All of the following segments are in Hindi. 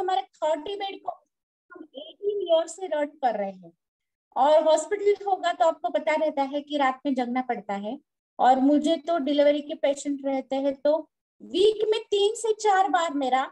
हमारे 30 बेड को हम 18 ईयर से रन कर रहे हैं। और हॉस्पिटल होगा तो आपको पता रहता है कि रात में जगना पड़ता है, और मुझे तो डिलीवरी के पेशेंट रहते हैं, तो वीक में 3 से 4 बार मेरा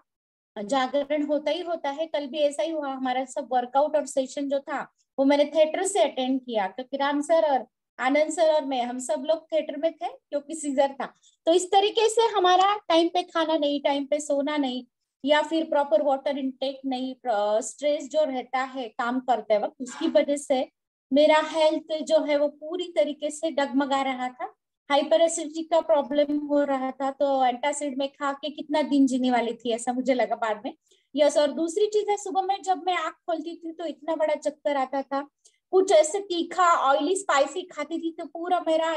जागरण होता ही होता है। कल भी ऐसा ही हुआ, हमारा सब वर्कआउट और सेशन जो था वो मैंने थिएटर से अटेंड किया, क्योंकि राम सर और आनंद सर और मैं, हम सब लोग थिएटर में थे क्योंकि सीजर था। तो इस तरीके से हमारा टाइम पे खाना नहीं, टाइम पे सोना नहीं, या फिर प्रॉपर वाटर इनटेक नहीं, स्ट्रेस जो रहता है काम करते वक्त, उसकी वजह से मेरा हेल्थ जो है वो पूरी तरीके से डगमगा रहा था। हाइपर एसिडिटी का प्रॉब्लम हो रहा था, तो एंटासिड में खा के कितना दिन जीने वाली थी ऐसा मुझे लगा बाद में। यस, और दूसरी चीज है, सुबह में जब मैं आंख खोलती थी तो इतना बड़ा चक्कर आता था। कुछ ऐसे तीखा ऑयली स्पाइसी खाती थी तो पूरा मेरा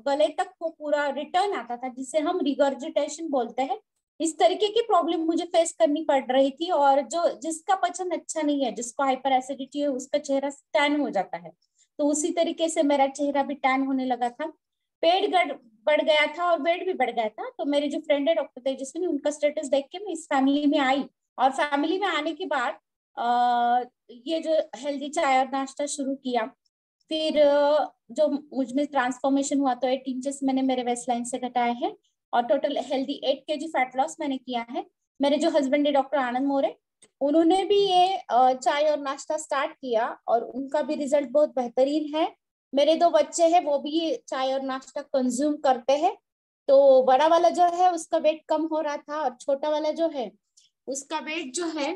गले तक वो पूरा रिटर्न आता था, जिसे हम रिगर्जिटेशन बोलते हैं। इस तरीके की प्रॉब्लम मुझे फेस करनी पड़ रही थी। और जो जिसका पचन अच्छा नहीं है, जिसको हाइपर एसिडिटी है, उसका चेहरा टैन हो जाता है। तो उसी तरीके से मेरा चेहरा भी टैन होने लगा था, पेट बढ़ गया था और वेट भी बढ़ गया था। तो मेरी जो फ्रेंड है डॉक्टर तेजस्विनी, उनका स्टेटस देख के मैं इस फैमिली में आई। और फैमिली में आने के बाद ये जो हेल्दी चाय और नाश्ता शुरू किया, फिर जो मुझ में ट्रांसफॉर्मेशन हुआ, तो 8 इंचेस मैंने मेरे वेस्ट लाइन से घटाए हैं, और total healthy 8 kg fat loss मैंने किया है। मेरे जो हस्बैंड है डॉक्टर आनंद मोरे, उन्होंने भी ये चाय और नाश्ता स्टार्ट किया, और उनका भी रिजल्ट बहुत बेहतरीन है। मेरे 2 बच्चे हैं, वो भी ये चाय और नाश्ता कंज्यूम करते हैं। तो बड़ा वाला जो है उसका वेट कम हो रहा था, और छोटा वाला जो है उसका वेट जो है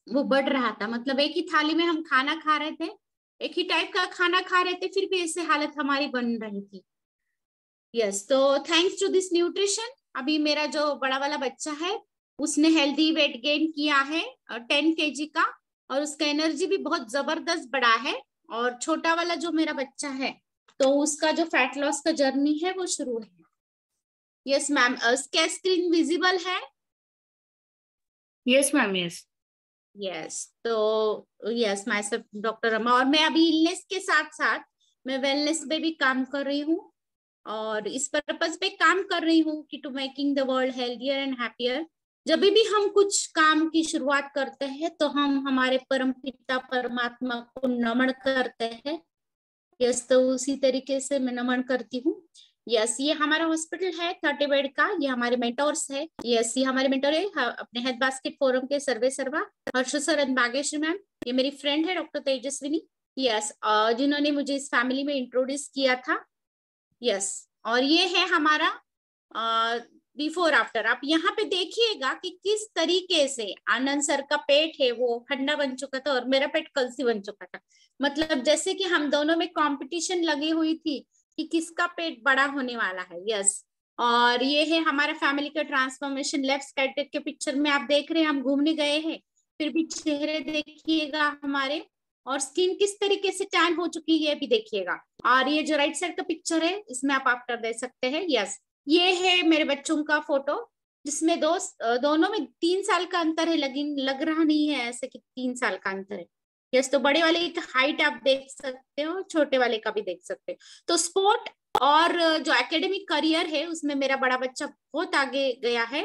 वो बढ़ रहा था। मतलब एक ही थाली में हम खाना खा रहे थे, एक ही टाइप का खाना खा रहे थे, फिर भी ऐसे हालत हमारी बन रही थी। यस, तो थैंक्स टू दिस न्यूट्रिशन अभी मेरा जो बड़ा वाला बच्चा है उसने हेल्दी वेट गेन किया है 10 kg का, और उसका एनर्जी भी बहुत जबरदस्त बढ़ा है। और छोटा वाला जो मेरा बच्चा है, तो उसका जो फैट लॉस का जर्नी है वो शुरू है। यस मैम, इसका स्क्रीन विजिबल है? Yes ma'am, yes. यस, तो यस माय सब डॉक्टर रमा, और मैं अभी इलनेस के साथ साथ मैं वेलनेस पे भी काम कर रही हूँ, और इस पर्पज पे काम कर रही हूँ कि to making the world healthier and happier. जब भी हम कुछ काम की शुरुआत करते हैं तो हम हमारे परम पिता परमात्मा को नमन करते हैं। यस, तो उसी तरीके से मैं नमन करती हूँ। यस, ये हमारा हॉस्पिटल है 30 बेड का, ये हमारे मेंटोर्स है। यस, ये हमारे मेंटोर है अपने हेल्थ बास्केट फोरम के सर्वे सर्वा हर्ष सर एंड बागेश्वरी मैम। ये मेरी फ्रेंड है डॉक्टर तेजस्विनी। यस, जिन्होंने मुझे इस फैमिली में इंट्रोड्यूस किया था। यस, और ये है हमारा बिफोर आफ्टर। आप यहाँ पे देखिएगा कि किस तरीके से आनंद सर का पेट है वो ठंडा बन चुका था और मेरा पेट कलसी बन चुका था। मतलब जैसे कि हम दोनों में कंपटीशन लगी हुई थी कि किसका पेट बड़ा होने वाला है। यस, और ये है हमारा फैमिली का ट्रांसफॉर्मेशन। लेफ्ट साइड के पिक्चर में आप देख रहे हैं हम घूमने गए हैं, फिर भी चेहरे देखिएगा हमारे, और स्किन किस तरीके से टैन हो चुकी है ये भी देखिएगा। और ये जो राइट साइड का पिक्चर है इसमें आप आफ्टर दे सकते हैं। यस, ये है मेरे बच्चों का फोटो, जिसमें दोनों में 3 साल का अंतर है, लेकिन लग रहा नहीं है ऐसे कि 3 साल का अंतर है। यस, तो बड़े वाले की हाइट आप देख सकते हो, छोटे वाले का भी देख सकते हो। तो स्पोर्ट और जो एकेडमिक करियर है उसमें मेरा बड़ा बच्चा बहुत आगे गया है।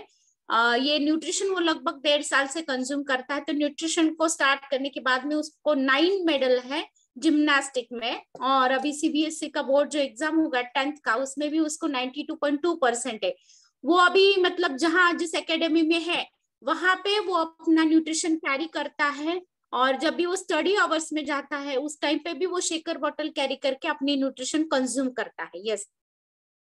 ये न्यूट्रिशन वो लगभग 1.5 साल से कंज्यूम करता है। तो न्यूट्रिशन को स्टार्ट करने के बाद में उसको 9 मेडल है जिम्नास्टिक में, और अभी सीबीएसई का बोर्ड जो एग्जाम होगा 10th का, उसमें भी उसको 92.2% है। वो अभी मतलब जहां जिस एकेडमी में है वहां पे वो अपना न्यूट्रिशन कैरी करता है, और जब भी वो स्टडी आवर्स में जाता है उस टाइम पे भी वो शेकर बॉटल कैरी करके अपनी न्यूट्रिशन कंज्यूम करता है। यस,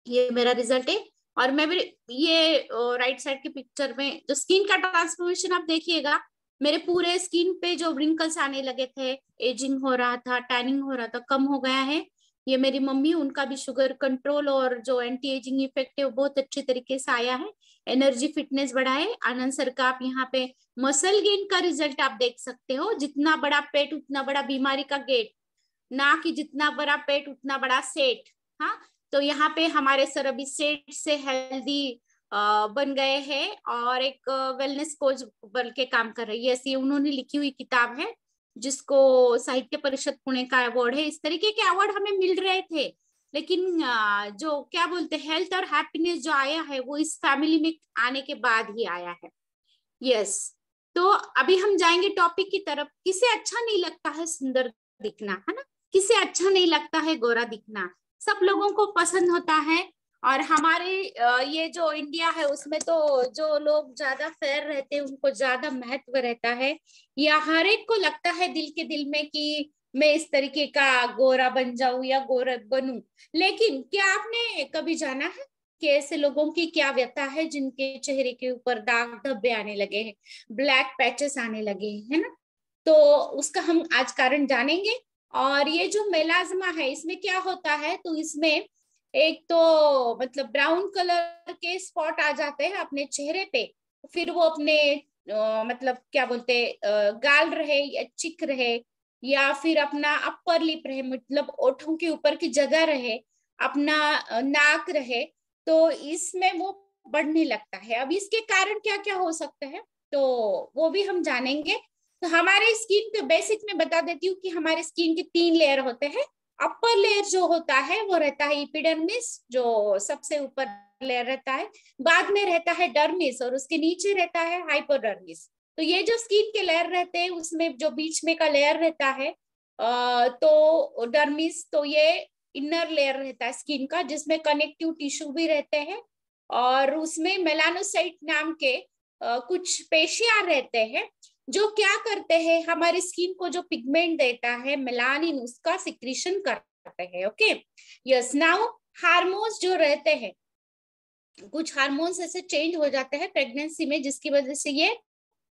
ये मेरा रिजल्ट है। और मैं भी ये राइट साइड के पिक्चर में जो स्किन का ट्रांसफॉर्मेशन आप देखिएगा, मेरे पूरे स्किन पे जो रिंकल्स आने लगे थे, एजिंग हो रहा था, टैनिंग हो रहा था, कम हो गया है। ये मेरी मम्मी, उनका भी शुगर कंट्रोल और जो एंटी एजिंग इफेक्ट है वो बहुत अच्छे तरीके से आया है। एनर्जी फिटनेस बढ़ा है। आनंद सर का आप यहाँ पे मसल गेन का रिजल्ट आप देख सकते हो। जितना बड़ा पेट उतना बड़ा बीमारी का गेट, ना कि जितना बड़ा पेट उतना बड़ा सेट। हाँ, तो यहाँ पे हमारे सर अभी सेट से हेल्दी बन गए हैं, और एक वेलनेस कोच बन के काम कर रही है। ऐसी उन्होंने लिखी हुई किताब है जिसको साहित्य परिषद पुणे का अवार्ड है। इस तरीके के अवार्ड हमें मिल रहे थे, लेकिन जो क्या बोलते हैं हेल्थ और हैप्पीनेस जो आया है वो इस फैमिली में आने के बाद ही आया है। यस, तो अभी हम जाएंगे टॉपिक की तरफ। किसे अच्छा नहीं लगता है सुंदर दिखना, है ना? किसे अच्छा नहीं लगता है गोरा दिखना? सब लोगों को पसंद होता है। और हमारे ये जो इंडिया है उसमें तो जो लोग ज्यादा फेयर रहते हैं उनको ज्यादा महत्व रहता है। या हर एक को लगता है दिल के दिल में कि मैं इस तरीके का गोरा बन जाऊं या गोरा बनूं। लेकिन क्या आपने कभी जाना है कि ऐसे लोगों की क्या व्यथा है जिनके चेहरे के ऊपर दाग धब्बे आने लगे हैं, ब्लैक पैचेस आने लगे हैं, है ना? तो उसका हम आज कारण जानेंगे। और ये जो मेलाज्मा है इसमें क्या होता है, तो इसमें एक तो मतलब ब्राउन कलर के स्पॉट आ जाते हैं अपने चेहरे पे। फिर वो अपने मतलब क्या बोलते गाल रहे या चिक रहे या फिर अपना अपर लिप रहे, मतलब ओठों के ऊपर की जगह रहे, अपना नाक रहे, तो इसमें वो बढ़ने लगता है। अब इसके कारण क्या क्या हो सकते हैं तो वो भी हम जानेंगे। तो हमारे स्किन के बेसिक में बता देती हूँ कि हमारे स्किन के 3 लेयर होते हैं। अपर लेयर जो होता है वो रहता है एपिडर्मिस, जो सबसे ऊपर लेयर रहता है। बाद में रहता है डर्मिस और उसके नीचे रहता है हाइपोडर्मिस। तो ये जो स्किन के लेयर रहते हैं उसमें जो बीच में का लेयर रहता है तो डर्मिस, तो ये इनर लेयर रहता है स्किन का, जिसमें कनेक्टिव टिश्यू भी रहते हैं। और उसमें मेलानोसाइट नाम के कुछ पेशियां रहते हैं जो क्या करते हैं, हमारी स्किन को जो पिगमेंट देता है मेलानिन उसका सिक्रीशन करते हैं। Okay, yes. नाउ हार्मोन्स जो रहते हैं, कुछ हार्मोन्स ऐसे चेंज हो जाते हैं प्रेगनेंसी में जिसकी वजह से ये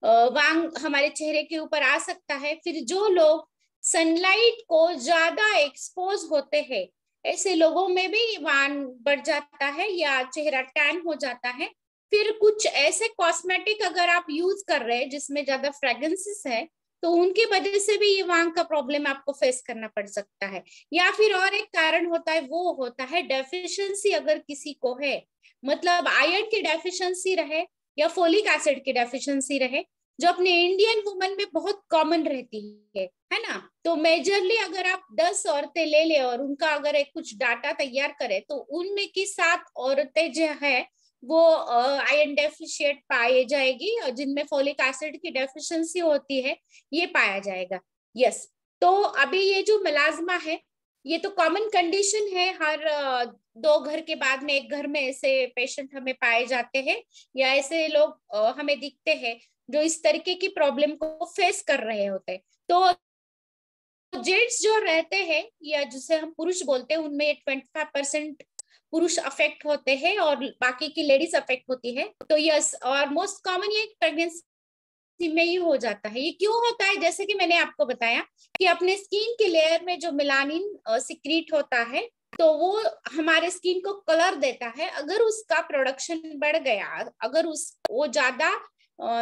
वांग हमारे चेहरे के ऊपर आ सकता है। फिर जो लोग सनलाइट को ज्यादा एक्सपोज होते हैं ऐसे लोगों में भी वांग बढ़ जाता है या चेहरा टैन हो जाता है। फिर कुछ ऐसे कॉस्मेटिक अगर आप यूज कर रहे हैं जिसमें ज्यादा फ्रेग्रेंसेस है तो उनकी वजह से भी ये वांग का प्रॉब्लम आपको फेस करना पड़ सकता है। या फिर और एक कारण होता है, वो होता है डेफिशिएंसी अगर किसी को है, मतलब आयरन की डेफिशिएंसी रहे या फोलिक एसिड की डेफिशिएंसी रहे, जो अपने इंडियन वुमन में बहुत कॉमन रहती है ना? तो मेजरली अगर आप 10 औरतें ले ले और उनका अगर एक कुछ डाटा तैयार करें तो उनमें की 7 औरतें जो है वो आयरन डेफिशिएट पाई जाएगी और जिनमें फोलिक एसिड की डेफिशिएंसी होती है ये पाया जाएगा। यस। तो अभी ये जो मेलाज्मा है ये तो कॉमन कंडीशन है, हर 2 घर के बाद में एक घर में ऐसे पेशेंट हमें पाए जाते हैं या ऐसे लोग हमें दिखते हैं जो इस तरीके की प्रॉब्लम को फेस कर रहे होते हैं। तो जेंट्स जो रहते हैं या जिसे हम पुरुष बोलते हैं उनमें 25% पुरुष अफेक्ट होते हैं और बाकी की लेडीज अफेक्ट होती है। तो यस, और मोस्ट कॉमन ये प्रेगनेंसी में ही हो जाता है। ये क्यों होता है, जैसे कि मैंने आपको बताया कि अपने स्किन के लेयर में जो मेलानिन सिक्रीट होता है तो वो हमारे स्किन को कलर देता है। अगर उसका प्रोडक्शन बढ़ गया, अगर उस वो ज्यादा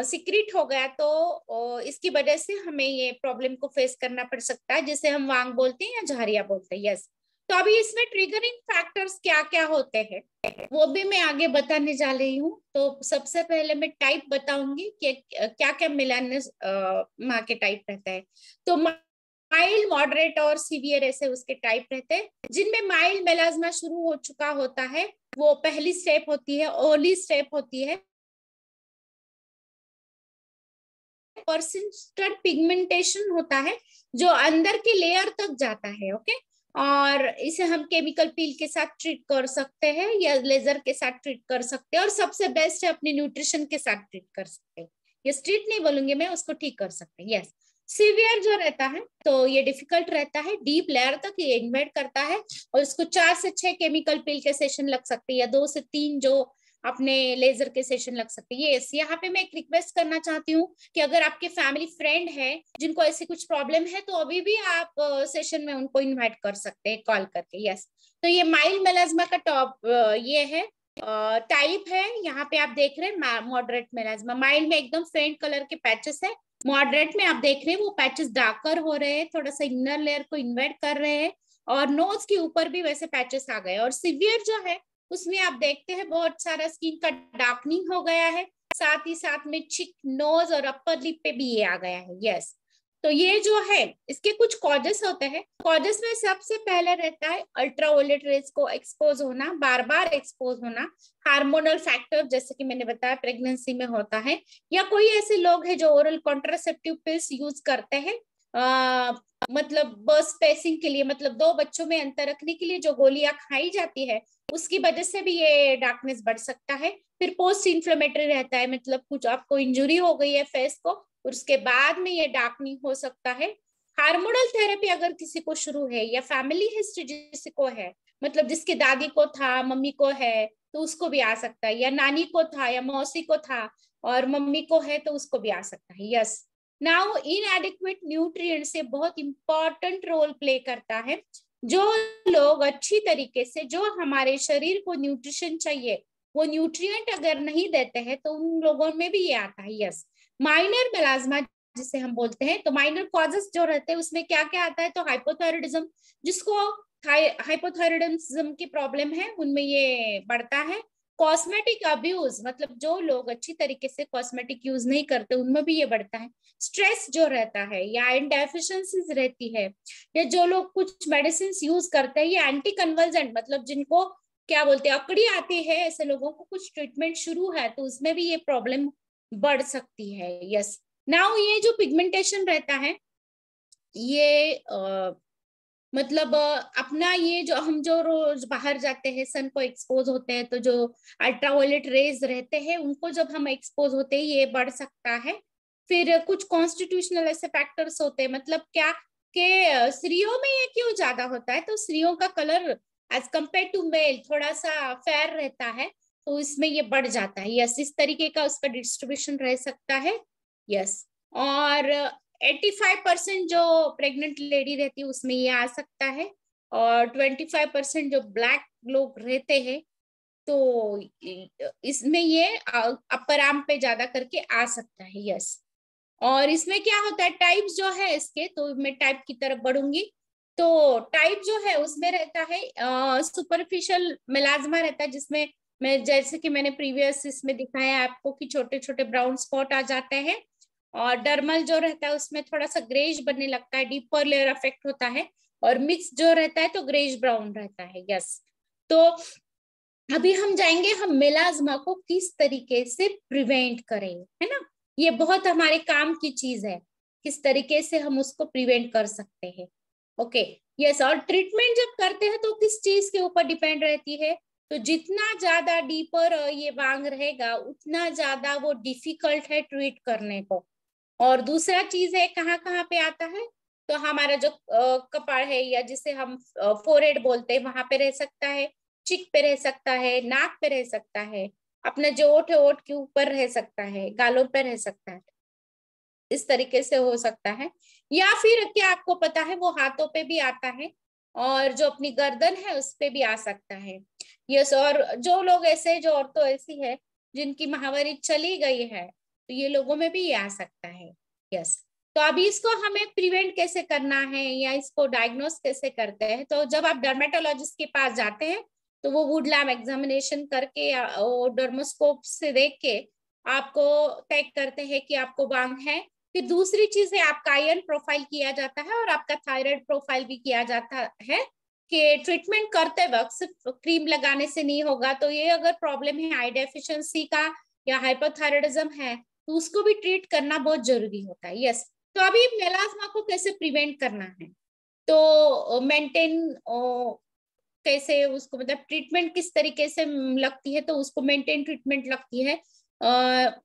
सिक्रीट हो गया तो इसकी वजह से हमें ये प्रॉब्लम को फेस करना पड़ सकता है जिसे हम वांग बोलते हैं या झारिया बोलते हैं। यस। तो अभी इसमें ट्रिगरिंग फैक्टर्स क्या क्या होते हैं वो भी मैं आगे बताने जा रही हूँ। तो सबसे पहले मैं टाइप बताऊंगी कि क्या क्या मेलानिज्मा के टाइप रहता है। तो माइल्ड, मॉडरेट और सीवियर ऐसे उसके टाइप रहते हैं। जिनमें माइल्ड मेलाज्मा शुरू हो चुका होता है वो पहली स्टेप होती है, अर्ली स्टेप होती है, परसिस्टेंट पिगमेंटेशन होता है जो अंदर के लेयर तक जाता है। ओके, और इसे हम केमिकल पील के साथ ट्रीट कर सकते हैं या लेजर के साथ ट्रीट कर सकते हैं और सबसे बेस्ट है अपनी न्यूट्रिशन के साथ ट्रीट कर सकते हैं। ये स्ट्रीट नहीं बोलूंगी मैं, उसको ठीक कर सकते हैं। यस। सीवियर जो रहता है तो ये डिफिकल्ट रहता है, डीप लेयर तक ये इन्वेड करता है और इसको 4 से 6 केमिकल पील के सेशन लग सकते हैं या 2 से 3 जो अपने लेजर के सेशन लग सकते हैं। यस, यहाँ पे मैं एक रिक्वेस्ट करना चाहती हूँ कि अगर आपके फैमिली फ्रेंड है जिनको ऐसी कुछ प्रॉब्लम है तो अभी भी आप सेशन में उनको इनवाइट कर सकते हैं कॉल करके। यस। तो ये माइल्ड मेलाज्मा का टॉप ये है टाइप है। यहाँ पे आप देख रहे हैं मॉडरेट मेलाज्मा। माइल्ड में एकदम फेंट कलर के पैचेस है, मॉडरेट में आप देख रहे हैं वो पैचेस डार्कर हो रहे हैं, थोड़ा सा इनर लेयर को इन्वेट कर रहे हैं और नोज के ऊपर भी वैसे पैचेस आ गए। और सीवियर जो है उसमें आप देखते हैं बहुत सारा स्किन का डार्कनिंग हो गया है, साथ ही साथ में चिक, नोज और अपर लिप पे भी ये आ गया है। यस। तो ये जो है इसके कुछ कॉजेस होते हैं। कॉजेस में सबसे पहले रहता है अल्ट्रावायलेट रेज को एक्सपोज होना, बार बार एक्सपोज होना, हार्मोनल फैक्टर जैसे कि मैंने बताया प्रेगनेंसी में होता है, या कोई ऐसे लोग हैं जो ओरल कॉन्ट्रासेप्टिव पिल्स यूज करते हैं, मतलब बर्थ स्पेसिंग के लिए, मतलब दो बच्चों में अंतर रखने के लिए जो गोलियां खाई जाती है, उसकी वजह से भी ये डार्कनेस बढ़ सकता है। फिर पोस्ट इन्फ्लेमेटरी रहता है, मतलब कुछ आपको इंजुरी हो गई है फेस को, उसके बाद में ये डार्कनिंग हो सकता है। हार्मोनल थेरेपी अगर किसी को शुरू है, या फैमिली हिस्ट्री जिसी को है, मतलब जिसकी दादी को था, मम्मी को है, तो उसको भी आ सकता है, या नानी को था या मौसी को था और मम्मी को है तो उसको भी आ सकता है। यस, नाउ इनएडिक्वेट न्यूट्रिएंट से बहुत इंपॉर्टेंट रोल प्ले करता है। जो लोग अच्छी तरीके से, जो हमारे शरीर को न्यूट्रिशन चाहिए, वो न्यूट्रिएंट अगर नहीं देते हैं तो उन लोगों में भी ये आता है। यस, माइनर मेलाज्मा जिसे हम बोलते हैं, तो माइनर कॉजेस जो रहते हैं उसमें क्या क्या आता है, तो हाइपोथायराइडिज्म, जिसको हाइपोथायराइडिज्म की प्रॉब्लम है उनमें ये बढ़ता है। कॉस्मेटिक अब्यूज, मतलब जो लोग अच्छी तरीके से कॉस्मेटिक यूज नहीं करते उनमें भी ये बढ़ता है। स्ट्रेस जो रहता है, या आयरन डेफिशिएंसीज रहती है, या जो लोग कुछ मेडिसिन यूज करते हैं, या एंटी कन्वर्जेंट, मतलब जिनको क्या बोलते हैं अकड़ी आती है, ऐसे लोगों को कुछ ट्रीटमेंट शुरू है तो उसमें भी ये प्रॉब्लम बढ़ सकती है। यस, नाउ ये जो पिगमेंटेशन रहता है, ये मतलब अपना ये जो हम जो रोज बाहर जाते हैं, सन को एक्सपोज होते हैं, तो जो अल्ट्रावायलेट रेज रहते हैं उनको जब हम एक्सपोज होते हैं ये बढ़ सकता है। फिर कुछ कॉन्स्टिट्यूशनल ऐसे फैक्टर्स होते हैं, मतलब क्या कि स्त्रियों में ये क्यों ज्यादा होता है, तो स्त्रियों का colour as compare to male थोड़ा सा फेयर रहता है, तो इसमें ये बढ़ जाता है। यस, इस तरीके का उसका डिस्ट्रीब्यूशन रह सकता है। यस, और 85% जो प्रेग्नेंट लेडी रहती है उसमें ये आ सकता है, और 25% जो ब्लैक लोग रहते हैं तो इसमें ये अपर आर्म पे ज्यादा करके आ सकता है। यस, और इसमें क्या होता है, टाइप्स जो है इसके, तो मैं टाइप की तरफ बढ़ूंगी। तो टाइप जो है उसमें रहता है सुपरफिशियल मेलाज्मा रहता है, जिसमें मैं जैसे कि मैंने प्रीवियस इसमें दिखाया आपको कि छोटे छोटे ब्राउन स्पॉट आ जाते हैं, और डर्मल जो रहता है उसमें थोड़ा सा ग्रेज बनने लगता है, डीपर लेयर अफेक्ट होता है, और मिक्स जो रहता है तो ग्रेज ब्राउन रहता है। यस, तो अभी हम जाएंगे हम मेलाज्मा को किस तरीके से प्रिवेंट करें, है ना, ये बहुत हमारे काम की चीज है, किस तरीके से हम उसको प्रिवेंट कर सकते हैं। ओके, यस, और ट्रीटमेंट जब करते हैं तो किस चीज के ऊपर डिपेंड रहती है, तो जितना ज्यादा डीपर ये वांग रहेगा उतना ज्यादा वो डिफिकल्ट है ट्रीट करने को। और दूसरा चीज है कहाँ कहाँ पे आता है, तो हमारा जो कपाड़ है, या जिसे हम फोरहेड बोलते हैं, वहां पे रह सकता है, चिक पे रह सकता है, नाक पे रह सकता है, अपना जो ओठ है ओठ के ऊपर रह सकता है, गालों पे रह सकता है, इस तरीके से हो सकता है। या फिर क्या आपको पता है वो हाथों पे भी आता है, और जो अपनी गर्दन है उस पे भी आ सकता है। यस, और जो लोग ऐसे, जो औरतों ऐसी है जिनकी माहवारी चली गई है, तो ये लोगों में भी ये आ सकता है। यस, तो अभी इसको हमें प्रिवेंट कैसे करना है, या इसको डायग्नोस कैसे करते हैं, तो जब आप डर्मेटोलॉजिस्ट के पास जाते हैं तो वो वुड लैब एग्जामिनेशन करके या डर्मोस्कोप से देख के आपको तय करते हैं कि आपको वांग है। फिर दूसरी चीज है आपका आयरन प्रोफाइल किया जाता है, और आपका थायराइड प्रोफाइल भी किया जाता है, कि ट्रीटमेंट करते वक्त सिर्फ क्रीम लगाने से नहीं होगा, तो ये अगर प्रॉब्लम है आई डेफिशिएंसी का या हाइपोथायराइडिज्म है तो उसको भी ट्रीट करना बहुत जरूरी होता है। यस, तो अभी मेलाज्मा को कैसे प्रिवेंट करना है, तो मेंटेन कैसे उसको, मतलब ट्रीटमेंट किस तरीके से लगती है, तो उसको मेंटेन ट्रीटमेंट लगती है,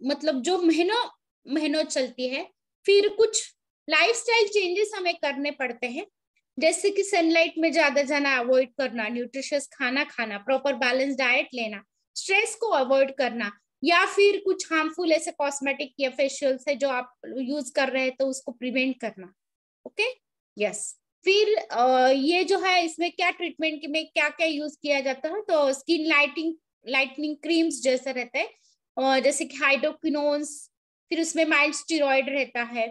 मतलब जो महीनों महीनों चलती है। फिर कुछ लाइफस्टाइल चेंजेस हमें करने पड़ते हैं, जैसे कि सनलाइट में ज्यादा जाना अवॉइड करना, न्यूट्रिशियस खाना खाना, प्रॉपर बैलेंस डाइट लेना, स्ट्रेस को अवॉइड करना, या फिर कुछ हार्मफुल ऐसे कॉस्मेटिक या फेशियल्स है जो आप यूज कर रहे हैं तो उसको प्रिवेंट करना। ओके, यस, फिर ये जो है इसमें क्या ट्रीटमेंट में क्या क्या यूज किया जाता है, तो स्किन लाइटनिंग क्रीम्स जैसे रहते हैं, और जैसे कि हाइड्रोक्विनोन्स, फिर उसमें माइल्ड स्टेरॉइड रहता है।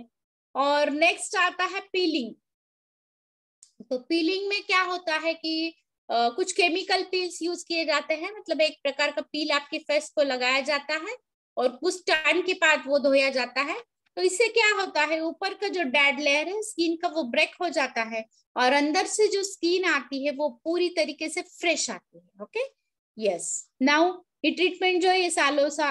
और नेक्स्ट आता है पीलिंग। तो पीलिंग में क्या होता है कि कुछ केमिकल पील्स यूज किए जाते हैं, मतलब एक प्रकार का पील आपके फेस को लगाया जाता है और कुछ टाइम के बाद वो धोया जाता है, तो इससे क्या होता है, ऊपर का जो डेड लेयर है स्किन का वो ब्रेक हो जाता है और अंदर से जो स्किन आती है वो पूरी तरीके से फ्रेश आती है। Okay, yes. नाउ ये ट्रीटमेंट जो है ये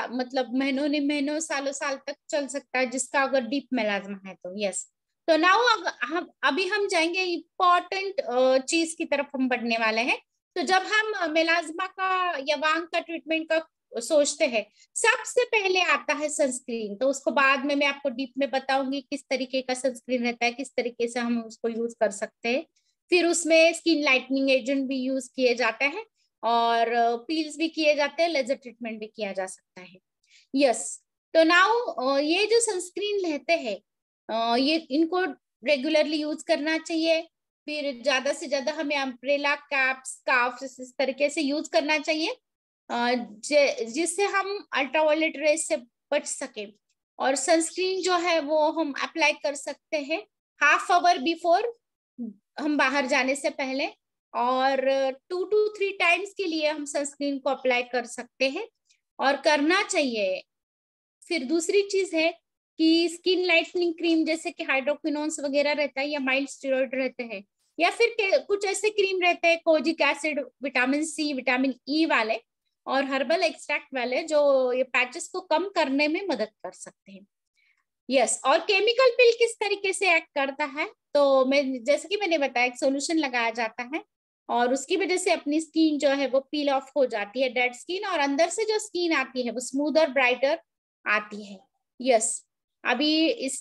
मतलब महीनों सालों साल तक चल सकता है, जिसका अगर डीप मेलाज्मा है तो। यस, तो नाउ हम अभी हम जाएंगे इम्पोर्टेंट चीज की तरफ हम बढ़ने वाले हैं। तो जब हम मेलाज्मा का या वांग का ट्रीटमेंट का सोचते हैं, सबसे पहले आता है सनस्क्रीन। तो उसको बाद में मैं आपको डीप में बताऊंगी किस तरीके का सनस्क्रीन रहता है, किस तरीके से हम उसको यूज कर सकते हैं। फिर उसमें स्किन लाइटनिंग एजेंट भी यूज किए जाते हैं और पील्स भी किए जाते हैं, लेजर ट्रीटमेंट भी किया जा सकता है। यस, तो नाउ ये जो सनस्क्रीन रहते हैं ये इनको रेगुलरली यूज करना चाहिए। फिर ज्यादा से ज्यादा हमें अम्ब्रेला कैप्स स्कार्फ इस तरीके से यूज करना चाहिए जिससे हम अल्ट्रावायलेट रेज से बच सके। और सनस्क्रीन जो है वो हम अप्लाई कर सकते हैं हाफ आवर बिफोर, हम बाहर जाने से पहले, और 2 to 3 टाइम्स के लिए हम सनस्क्रीन को अप्लाई कर सकते हैं और करना चाहिए। फिर दूसरी चीज है कि स्किन लाइटनिंग क्रीम जैसे कि हाइड्रोक्विनोन्स वगैरह रहता है या माइल्ड स्टेरॉइड रहते हैं, या फिर कुछ ऐसे क्रीम रहते हैं kojic acid, vitamin C, vitamin E वाले और हर्बल एक्सट्रैक्ट वाले, जो ये पैचेस को कम करने में मदद कर सकते हैं। यस, और केमिकल पिल किस तरीके से एक्ट करता है, तो मैं जैसे कि मैंने बताया एक सोल्यूशन लगाया जाता है और उसकी वजह से अपनी स्किन जो है वो पील ऑफ हो जाती है, डेड स्किन, और अंदर से जो स्किन आती है वो स्मूथ और ब्राइटर आती है। यस, अभी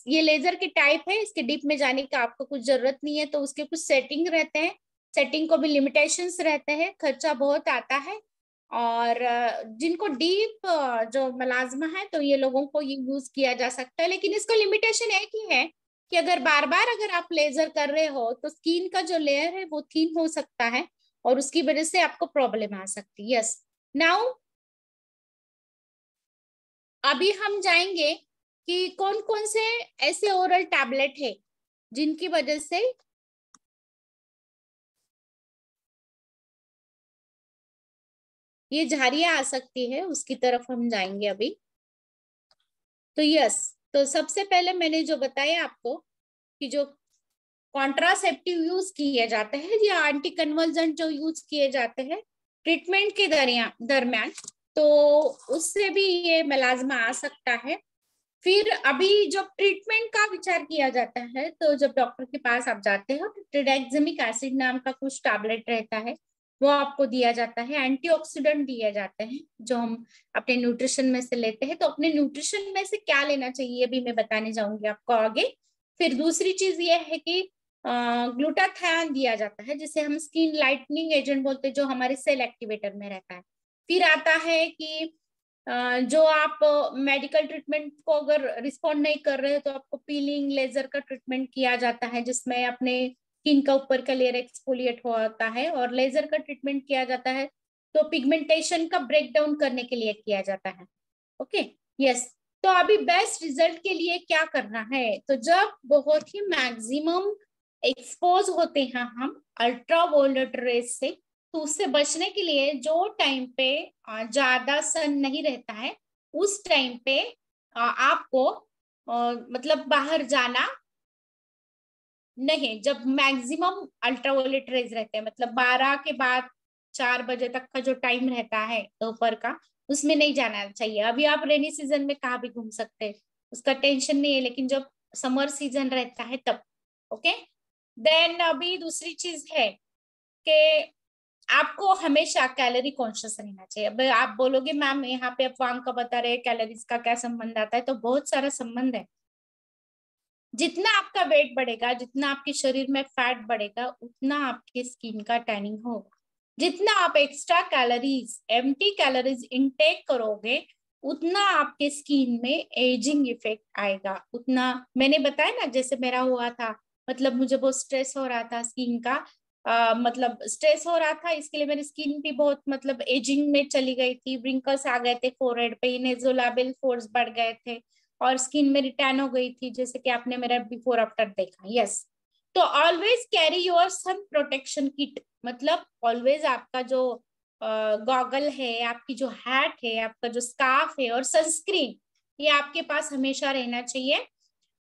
ये लेजर की टाइप है, इसके डीप में जाने का आपको कुछ जरूरत नहीं है। तो उसके कुछ सेटिंग रहते हैं, सेटिंग को भी लिमिटेशंस रहते हैं, खर्चा बहुत आता है। और जिनको डीप जो मलाजमा है तो ये लोगों को ये यूज किया जा सकता है, लेकिन इसको लिमिटेशन एक ही है कि अगर बार बार अगर आप लेजर कर रहे हो तो स्किन का जो लेयर है वो थिन हो सकता है और उसकी वजह से आपको प्रॉब्लम आ सकती है। यस, नाउ अभी हम जाएंगे कि कौन कौन से ऐसे ओरल टैबलेट है जिनकी वजह से ये झारियां आ सकती है, उसकी तरफ हम जाएंगे अभी। तो यस, तो सबसे पहले मैंने जो बताया आपको कि जो कॉन्ट्रासेप्टिव यूज किए जाते हैं या एंटी कन्वर्जेंट जो यूज किए जाते हैं ट्रीटमेंट के दरमियान, तो उससे भी ये मेलाज्मा आ सकता है। फिर अभी जब ट्रीटमेंट का विचार किया जाता है तो जब डॉक्टर के पास आप जाते हो तो ट्रिडेक्सिमिक एसिड नाम का कुछ टैबलेट रहता है, वो आपको दिया जाता है। एंटीऑक्सीडेंट दिए जाते हैं जो हम अपने न्यूट्रिशन में से लेते हैं। तो अपने न्यूट्रिशन में से क्या लेना चाहिए ये भी मैं बताने जाऊंगी आपको आगे। फिर दूसरी चीज ये है कि ग्लूटाथायोन दिया जाता है जिसे हम स्किन लाइटनिंग एजेंट बोलते हैं, जो हमारे सेल एक्टिवेटर में रहता है। फिर आता है कि जो आप मेडिकल ट्रीटमेंट को अगर रिस्पॉन्ड नहीं कर रहे हो तो आपको पीलिंग लेजर का ट्रीटमेंट किया जाता है, जिसमें अपने स्किन का ऊपर का लेयर एक्सफोलिएट होता है, और लेजर का ट्रीटमेंट किया जाता है तो पिगमेंटेशन का ब्रेक डाउन करने के लिए किया जाता है। Okay, yes. तो अभी बेस्ट रिजल्ट के लिए क्या करना है, तो जब बहुत ही मैक्सिमम एक्सपोज होते हैं हम अल्ट्रावायलेट रेज से, तो उससे बचने के लिए जो टाइम पे ज्यादा सन नहीं रहता है उस टाइम पे आपको मतलब बाहर जाना नहीं। जब मैक्सिमम अल्ट्रावायलेट रेज रहते हैं, मतलब 12 के बाद 4 बजे तक का जो टाइम रहता है दोपहर का, उसमें नहीं जाना चाहिए। अभी आप रेनी सीजन में कहाँ भी घूम सकते हैं, उसका टेंशन नहीं है, लेकिन जब समर सीजन रहता है तब। ओके, देन अभी दूसरी चीज है कि आपको हमेशा कैलोरी कॉन्शियस रहना चाहिए। अब आप बोलोगे मैम यहाँ पे आप वांग का बता रहे हैं, कैलोरीज का क्या संबंध आता है, तो बहुत सारा संबंध है। जितना आपका वेट बढ़ेगा, जितना आपके शरीर में फैट बढ़ेगा, उतना आपकी स्किन का टैनिंग होगा। जितना आप extra calories, empty calories intake करोगे, उतना आपके स्किन में एजिंग इफेक्ट आएगा। उतना मैंने बताया ना, जैसे मेरा हुआ था, मतलब मुझे बहुत स्ट्रेस हो रहा था स्किन का, मतलब स्ट्रेस हो रहा था, इसके लिए मेरी स्किन भी बहुत मतलब एजिंग में चली गई थी, व्रिंकल्स आ गए थे फोरहेड पे, नेज़ोलैबियल पोर्स बढ़ गए थे और स्किन मेरी टैन हो गई थी, जैसे कि आपने मेरा बिफोर आफ्टर देखा। यस, तो always carry your sun protection kit, मतलब ऑलवेज आपका जो गॉगल है, आपकी जो हैट है, आपका जो स्कार्फ है और सनस्क्रीन, ये आपके पास हमेशा रहना चाहिए।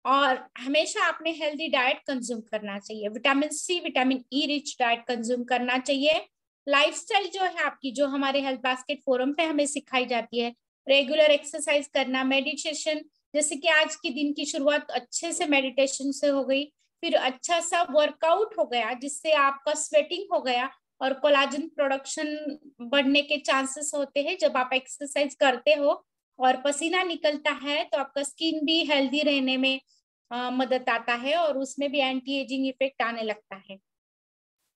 और हमेशा आपने हेल्दी डाइट कंज्यूम करना चाहिए, vitamin C vitamin E rich diet consume करना चाहिए। लाइफस्टाइल जो है आपकी, जो हमारे हेल्थ बास्केट फोरम पे हमें सिखाई जाती है, रेगुलर एक्सरसाइज करना, मेडिटेशन, जैसे कि आज की दिन की शुरुआत अच्छे से मेडिटेशन से हो गई, फिर अच्छा सा वर्कआउट हो गया जिससे आपका स्वेटिंग हो गया और कोलाजन प्रोडक्शन बढ़ने के चांसेस होते हैं। जब आप एक्सरसाइज करते हो और पसीना निकलता है तो आपका स्किन भी हेल्दी रहने में मदद आता है और उसमें भी एंटी एजिंग इफेक्ट आने लगता है।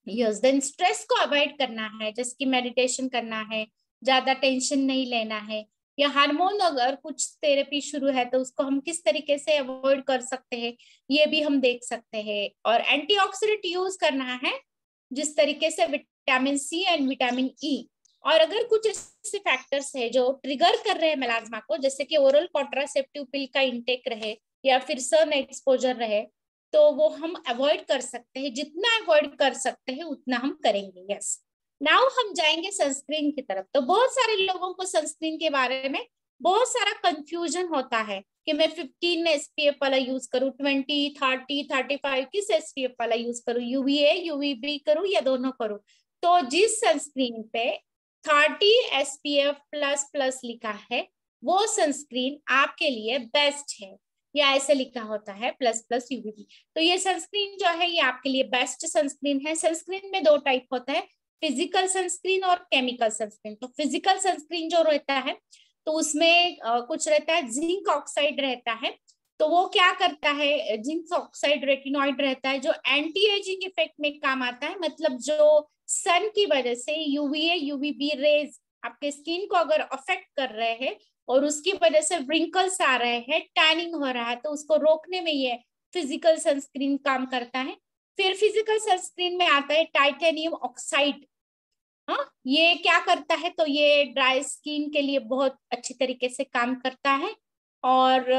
यस, देन स्ट्रेस को अवॉइड करना है, जैसे कि मेडिटेशन करना है, ज्यादा टेंशन नहीं लेना है, या हार्मोन अगर कुछ थेरेपी शुरू है तो उसको हम किस तरीके से अवॉइड कर सकते हैं, ये भी हम देख सकते हैं। और एंटीऑक्सीडेंट यूज करना है, जिस तरीके से vitamin C and vitamin E. और अगर कुछ ऐसे फैक्टर्स है जो ट्रिगर कर रहे हैं मेलाज्मा को, जैसे कि ओरल कॉन्ट्रासेप्टिव पिल का इंटेक रहे या फिर सन एक्सपोजर रहे, तो वो हम अवॉइड कर सकते हैं। जितना अवॉइड कर सकते हैं उतना हम करेंगे। यस, नाउ हम जाएंगे सनस्क्रीन की तरफ। तो बहुत सारे लोगों को सनस्क्रीन के बारे में बहुत सारा कंफ्यूजन होता है कि मैं 15 एसपीएफ वाला यूज करूं, 20, 30, 35 किस एसपीएफ वाला यूज करूं, यूवीए यूवीबी करूं या दोनों करूं। तो जिस सनस्क्रीन पे 30 एसपीएफ प्लस प्लस लिखा है वो सनस्क्रीन आपके लिए बेस्ट है, या ऐसे लिखा होता है प्लस प्लस यूवीबी। तो ये सनस्क्रीन जो है ये आपके लिए बेस्ट सनस्क्रीन है। सनस्क्रीन में दो टाइप होता है, फिजिकल सनस्क्रीन और केमिकल सनस्क्रीन। तो फिजिकल सनस्क्रीन जो रहता है तो उसमें कुछ रहता है, जिंक ऑक्साइड रहता है। तो वो क्या करता है, जिंक ऑक्साइड रेटिनॉइड रहता है जो एंटी एजिंग इफेक्ट में काम आता है। मतलब जो सन की वजह से यूवीए यूवीबी रेज आपके स्किन को अगर अफेक्ट कर रहे हैं और उसकी वजह से व्रिंकल्स आ रहे हैं, टैनिंग हो रहा है, तो उसको रोकने में ये फिजिकल सनस्क्रीन काम करता है। फिर फिजिकल सनस्क्रीन में आता है टाइटेनियम ऑक्साइड। हाँ, ये क्या करता है, तो ये ड्राई स्किन के लिए बहुत अच्छी तरीके से काम करता है। और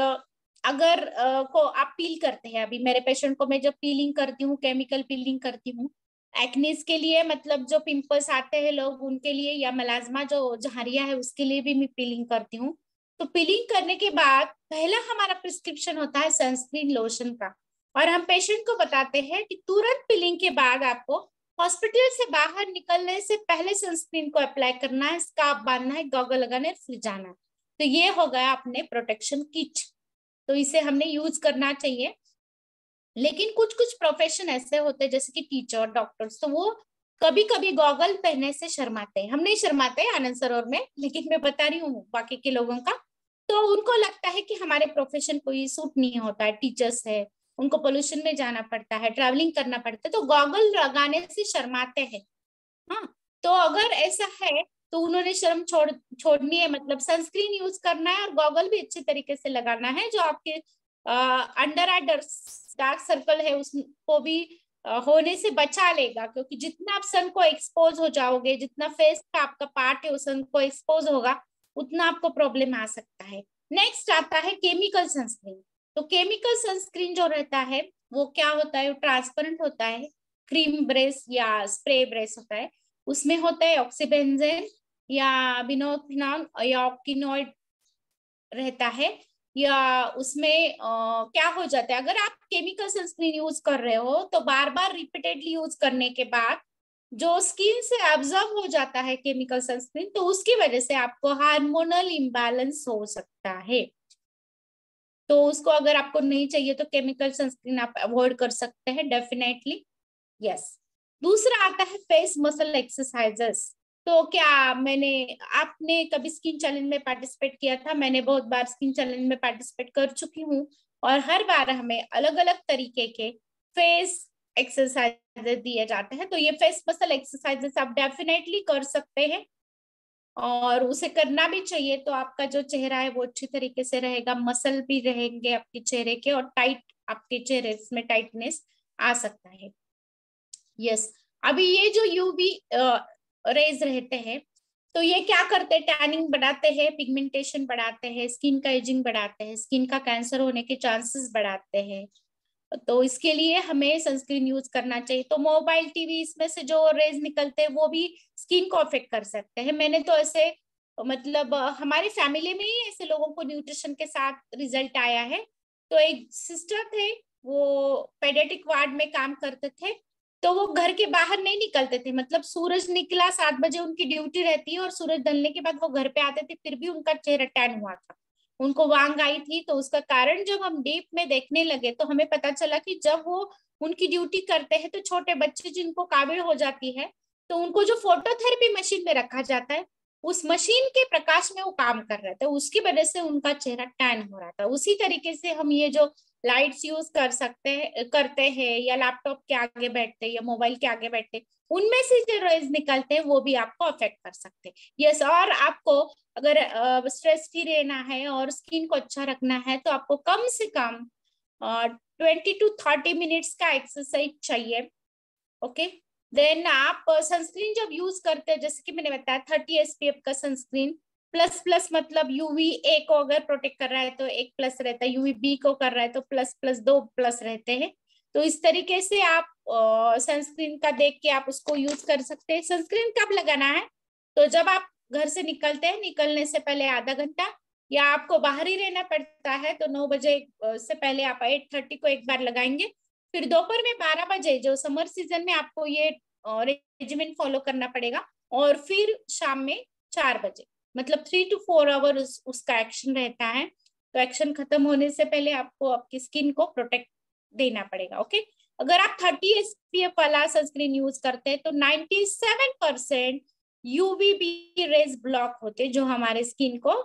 अगर को आप पील करते हैं, अभी मेरे पेशेंट को मैं जब पीलिंग करती हूँ, केमिकल पीलिंग करती हूँ एक्नीज के लिए, मतलब जो पिंपल्स आते हैं लोग उनके लिए, या मलाजमा जो झारिया है उसके लिए भी मैं पीलिंग करती हूँ। तो पीलिंग करने के बाद पहला हमारा प्रिस्क्रिप्शन होता है सनस्क्रीन लोशन का, और हम पेशेंट को बताते हैं कि तुरंत पीलिंग के बाद आपको हॉस्पिटल से बाहर निकलने से पहले सनस्क्रीन को अप्लाई करना है, स्कार्फ बांधना है, गॉगल लगाना है, फिर जाना है। तो ये हो गया अपने प्रोटेक्शन किट, तो इसे हमने यूज करना चाहिए। लेकिन कुछ कुछ प्रोफेशन ऐसे होते हैं जैसे कि टीचर, डॉक्टर्स, तो वो कभी कभी गॉगल पहनने से शर्माते हैं। हम नहीं शर्माते आनंद सरोवर में, लेकिन मैं बता रही हूँ बाकी के लोगों का। तो उनको लगता है कि हमारे प्रोफेशन को ये सूट नहीं होता है, टीचर्स है, उनको पोल्यूशन में जाना पड़ता है, ट्रैवलिंग करना पड़ता है, तो गॉगल लगाने से शर्माते हैं। हाँ, तो अगर ऐसा है तो उन्होंने शर्म छोड़नी है, मतलब सनस्क्रीन यूज करना है और गॉगल भी अच्छे तरीके से लगाना है, जो आपके अंडर आई डार्क सर्कल है उसको भी होने से बचा लेगा। क्योंकि जितना आप सन को एक्सपोज हो जाओगे, जितना फेस का आपका पार्ट है वो सन को एक्सपोज होगा, उतना आपको प्रॉब्लम आ सकता है। नेक्स्ट आता है केमिकल सनस्क्रीन। तो केमिकल सनस्क्रीन जो रहता है वो क्या होता है, वो ट्रांसपेरेंट होता है, क्रीम ब्रेस या स्प्रे ब्रेस होता है, उसमें होता है ऑक्सीबेंजेन या बिनोथिनॉल या ऑक्टिनॉइड रहता है। या उसमें क्या हो जाता है, अगर आप केमिकल सनस्क्रीन यूज कर रहे हो तो बार बार रिपीटेडली यूज करने के बाद जो स्किन से एब्जॉर्ब हो जाता है केमिकल सनस्क्रीन, तो उसकी वजह से आपको हार्मोनल इम्बैलेंस हो सकता है। तो उसको अगर आपको नहीं चाहिए तो केमिकल सनस्क्रीन आप अवॉइड कर सकते हैं डेफिनेटली। यस, दूसरा आता है फेस मसल एक्सरसाइजेस। तो क्या मैंने आपने कभी स्किन चैलेंज में पार्टिसिपेट किया था? मैंने बहुत बार स्किन चैलेंज में पार्टिसिपेट कर चुकी हूँ, और हर बार हमें अलग अलग तरीके के फेस एक्सरसाइजेस दिए जाते हैं। तो ये फेस मसल एक्सरसाइजेस आप डेफिनेटली कर सकते हैं और उसे करना भी चाहिए। तो आपका जो चेहरा है वो अच्छी तरीके से रहेगा, मसल भी रहेंगे आपके चेहरे के, और टाइट आपके चेहरे में टाइटनेस आ सकता है। यस, अभी ये जो यूवी रेज रहते हैं तो ये क्या करते हैं, टैनिंग बढ़ाते हैं, पिगमेंटेशन बढ़ाते हैं, स्किन का एजिंग बढ़ाते हैं, स्किन का कैंसर होने के चांसेस बढ़ाते हैं। तो इसके लिए हमें सनस्क्रीन यूज करना चाहिए। तो मोबाइल टीवी इसमें से जो रेज निकलते हैं वो भी स्किन को अफेक्ट कर सकते हैं। मैंने तो ऐसे मतलब हमारी फैमिली में ही ऐसे लोगों को न्यूट्रिशन के साथ रिजल्ट आया है। तो एक सिस्टर थे, वो पेडियाट्रिक वार्ड में काम करते थे, तो वो घर के बाहर नहीं निकलते थे, मतलब सूरज निकला 7 बजे उनकी ड्यूटी रहती है और सूरज ढलने के बाद वो घर पे आते थे, फिर भी उनका चेहरा टैन हुआ था, उनको वांग आई थी। तो उसका कारण जब हम डीप में देखने लगे तो हमें पता चला कि जब वो उनकी ड्यूटी करते हैं तो छोटे बच्चे जिनको काबिल हो जाती है, तो उनको जो फोटोथेरेपी मशीन में रखा जाता है, उस मशीन के प्रकाश में वो काम कर रहे थे, उसकी वजह से उनका चेहरा टैन हो रहा था। उसी तरीके से हम ये जो लाइट्स यूज करते हैं या लैपटॉप के आगे बैठते हैं या मोबाइल के आगे बैठते हैं, उनमें से जो रेज निकलते हैं वो भी आपको अफेक्ट कर सकते हैं। यस, और आपको अगर स्ट्रेस फ्री रहना है और स्किन को अच्छा रखना है तो आपको कम से कम 20 to 30 मिनट्स का एक्सरसाइज चाहिए। ओके, देन आप सनस्क्रीन जब यूज करते हैं, जैसे कि मैंने बताया 30 SPF का सनस्क्रीन, प्लस प्लस मतलब यूवी ए को अगर प्रोटेक्ट कर रहा है तो 1+ रहता है, यूवी बी को कर रहा है तो प्लस प्लस 2+ रहते हैं। तो इस तरीके से आप सनस्क्रीन का देख के आप उसको यूज कर सकते हैं। सनस्क्रीन कब लगाना है, तो जब आप घर से निकलते हैं, निकलने से पहले आधा घंटा, या आपको बाहर ही रहना पड़ता है तो 9 बजे से पहले आप 8:30 को एक बार लगाएंगे, फिर दोपहर में 12 बजे जो समर सीजन में आपको ये रेजिमेंट फॉलो करना पड़ेगा, और फिर शाम में 4 बजे, मतलब 3 to 4 आवर उसका एक्शन रहता है। तो एक्शन खत्म होने से पहले आपको आपकी स्किन को प्रोटेक्ट देना पड़ेगा। ओके, अगर आप 30 SPF वाला सनस्क्रीन यूज करते हैं तो 97% यूवीबी रेज ब्लॉक होते हैं जो हमारे स्किन को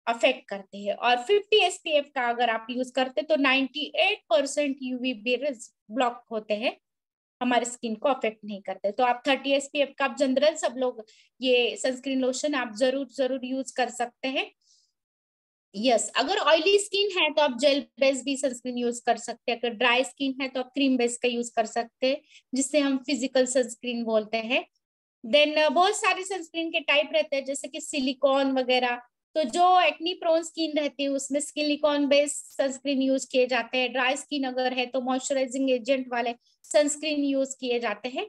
अफेक्ट करते हैं, और 50 SPF का अगर आप यूज करते तो 98% यूवीबी रेज ब्लॉक होते हैं, हमारे स्किन को अफेक्ट नहीं करते। तो आप 30 SPF का आप जनरल सब लोग ये सनस्क्रीन लोशन आप जरूर जरूर यूज कर सकते हैं। यस, अगर ऑयली स्किन है तो आप जेल बेस भी सनस्क्रीन यूज कर सकते हैं, अगर ड्राई स्किन है तो आप क्रीम बेस का यूज कर सकते हैं, जिससे हम फिजिकल सनस्क्रीन बोलते हैं। देन बहुत सारे सनस्क्रीन के टाइप रहते हैं, जैसे कि सिलिकॉन वगैरह, तो जो एक्नी प्रोन स्किन रहती है उसमें सिलिकॉन बेस्ड सनस्क्रीन यूज किए जाते हैं। ड्राई स्किन अगर है तो मॉइस्चराइजिंग एजेंट वाले सनस्क्रीन यूज किए जाते हैं।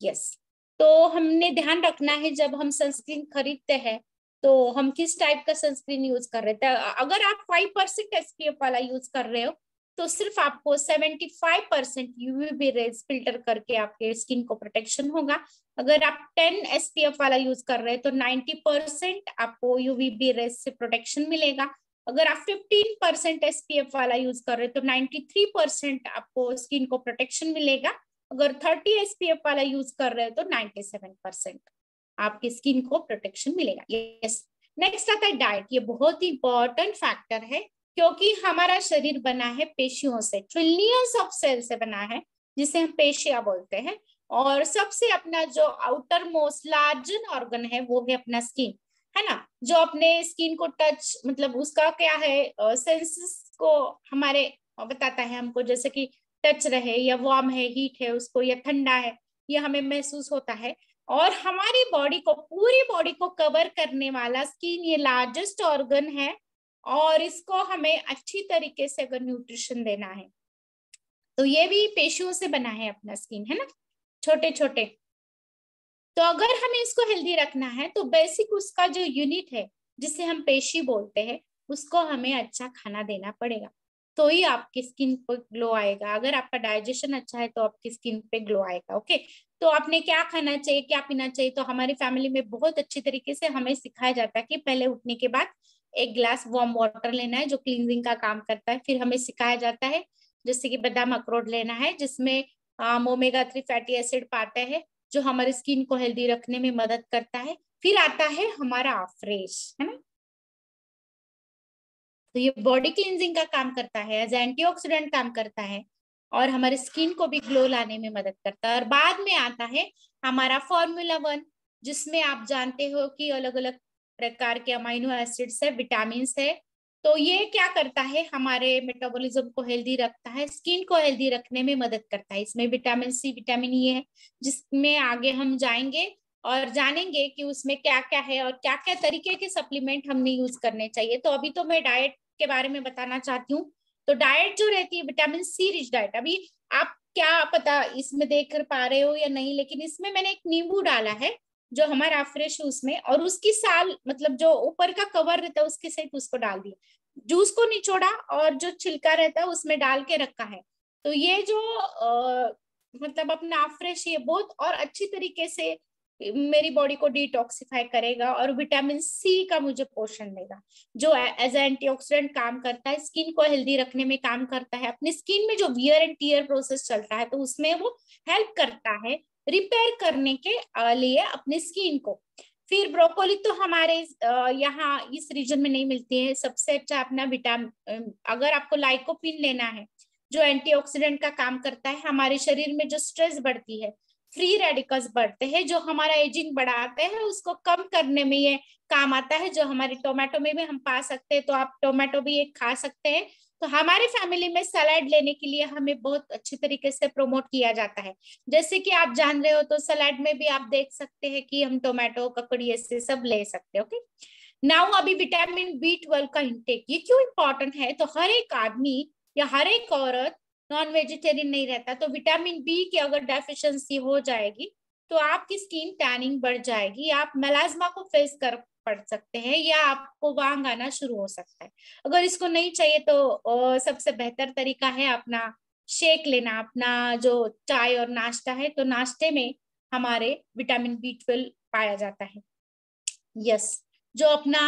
यस, तो हमने ध्यान रखना है जब हम सनस्क्रीन खरीदते हैं तो हम किस टाइप का सनस्क्रीन यूज कर रहे थे। अगर आप 5% SPF वाला यूज कर रहे हो तो सिर्फ आपको 75% यूवीबी रेज फिल्टर करके आपके स्किन को प्रोटेक्शन होगा। अगर आप 10 SPF वाला यूज कर रहे हैं तो 90% आपको यूवीबी रेज से प्रोटेक्शन मिलेगा। अगर आप 15% SPF वाला यूज कर रहे हैं तो 93% आपको स्किन को प्रोटेक्शन मिलेगा। अगर 30 SPF वाला यूज कर रहे हैं तो 97% आपकी स्किन को प्रोटेक्शन मिलेगा। यस, नेक्स्ट आता है डाइट। ये बहुत ही इंपॉर्टेंट फैक्टर है क्योंकि हमारा शरीर बना है पेशियों से, ट्रिलियंस ऑफ सेल से बना है, जिसे हम पेशियां बोलते हैं। और सबसे अपना जो आउटर मोस्ट लार्जन ऑर्गन है वो है अपना स्किन, है ना, जो अपने स्किन को टच, मतलब उसका क्या है, सेंसेस को हमारे बताता है हमको, जैसे कि टच रहे या वार्म है, हीट है उसको, या ठंडा है, ये हमें महसूस होता है। और हमारी बॉडी को, पूरी बॉडी को कवर करने वाला स्किन ये लार्जेस्ट ऑर्गन है, और इसको हमें अच्छी तरीके से अगर न्यूट्रिशन देना है तो ये भी पेशियों से बना है अपना स्किन, है ना, छोटे छोटे। तो अगर हमें इसको हेल्दी रखना है तो बेसिक उसका जो यूनिट है जिसे हम पेशी बोलते हैं उसको हमें अच्छा खाना देना पड़ेगा, तो ही आपकी स्किन पे ग्लो आएगा। अगर आपका डाइजेशन अच्छा है तो आपकी स्किन पे ग्लो आएगा। ओके, तो आपने क्या खाना चाहिए, क्या पीना चाहिए, तो हमारी फैमिली में बहुत अच्छी तरीके से हमें सिखाया जाता है कि पहले उठने के बाद 1 गिलास वार्म वाटर लेना है जो क्लींजिंग का काम करता है। फिर हमें सिखाया जाता है जैसे कि बादाम अखरोट लेना है जिसमें ओमेगा 3 फैटी एसिड पाते हैं जो हमारी स्किन को हेल्दी रखने में मदद करता है। फिर आता है हमारा फ्रेश, है ना, तो ये बॉडी क्लींजिंग का काम करता है, एज एंटीऑक्सीडेंट काम करता है, और हमारे स्किन को भी ग्लो लाने में मदद करता है। और बाद में आता है हमारा Formula 1, जिसमें आप जानते हो कि अलग अलग प्रकार के अमाइनो एसिड्स है, विटामिन है। तो ये क्या करता है, हमारे मेटाबॉलिज्म को हेल्दी रखता है, स्किन को हेल्दी रखने में मदद करता है। इसमें विटामिन C, विटामिन E है, जिसमें आगे हम जाएंगे और जानेंगे कि उसमें क्या क्या है और क्या क्या तरीके के सप्लीमेंट हमने यूज करने चाहिए। तो अभी तो मैं डाइट के बारे में बताना चाहती हूँ। तो डाइट जो रहती है विटामिन C रिच डाइट, अभी आप क्या पता इसमें देख कर पा रहे हो या नहीं, लेकिन इसमें मैंने एक नींबू डाला है जो हमारा फ्रेश है उसमें, और उसकी साल मतलब जो ऊपर का कवर रहता है उसके सहित उसको डाल दिया। जूस को निचोड़ा और जो छिलका रहता है उसमें डाल के रखा है। तो ये जो मतलब अपना फ्रेश, ये बहुत और अच्छी तरीके से मेरी बॉडी को डिटॉक्सिफाई करेगा और विटामिन सी का मुझे पोषण देगा, जो एज एंटीऑक्सीडेंट काम करता है, स्किन को हेल्दी रखने में काम करता है, अपनी स्किन में जो वियर एंड टीयर प्रोसेस चलता है तो उसमें वो हेल्प करता है रिपेयर करने के लिए अपनी स्किन को। फिर ब्रोकोली तो हमारे यहाँ इस रीजन में नहीं मिलती है। सबसे अच्छा अपना विटामिन, अगर आपको लाइकोपिन लेना है जो एंटीऑक्सीडेंट का काम करता है, हमारे शरीर में जो स्ट्रेस बढ़ती है, फ्री रेडिकल्स बढ़ते हैं जो हमारा एजिंग बढ़ाते हैं, उसको कम करने में ये काम आता है, जो हमारे टोमेटो में भी हम पा सकते हैं। तो आप टोमेटो भी एक खा सकते हैं। तो हमारे फैमिली में सलाद लेने के लिए हमें बहुत अच्छी तरीके से प्रमोट किया जाता है। जैसे कि आप जान रहे हो तो सलाद में भी आप देख सकते हैं कि हम टोमेटो, ककड़ी ऐसे सब ले सकते हैं। ओके, नाउ अभी विटामिन बी 12 का इंटेक ये क्यों इंपॉर्टेंट है? तो हर एक आदमी या हर एक औरत नॉन वेजिटेरियन नहीं रहता, तो विटामिन बी की अगर डेफिशिएंसी हो जाएगी तो आपकी स्किन टैनिंग बढ़ जाएगी, आप मेलाज्मा को फेस कर पड़ सकते हैं या आपको वांग आना शुरू हो सकता है। अगर इसको नहीं चाहिए तो सबसे बेहतर तरीका है अपना शेक लेना, अपना जो चाय और नाश्ता है, तो नाश्ते में हमारे विटामिन बी 12 पाया जाता है। यस, जो अपना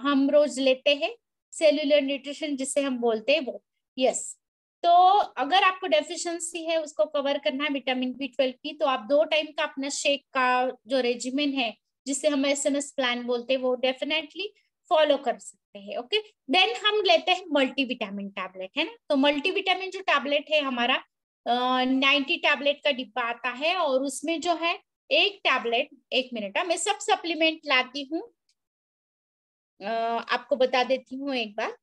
हम रोज लेते हैं, सेल्यूलर न्यूट्रिशन जिसे हम बोलते हैं वो। यस, तो अगर आपको डेफिशिएंसी है उसको कवर करना है विटामिन बी 12 की, तो आप 2 टाइम का अपना शेक का जो रेजिमेन है जिसे हम SMS प्लान बोलते हैं वो डेफिनेटली फॉलो कर सकते हैं। ओके, देन हम लेते हैं मल्टीविटामिन टैबलेट, है ना। तो मल्टीविटामिन जो टैबलेट है हमारा 90 टैबलेट का डिब्बा आता है और उसमें जो है एक टैबलेट, 1 मिनट, मैं सब सप्लीमेंट लाती हूँ, आपको बता देती हूँ एक बार।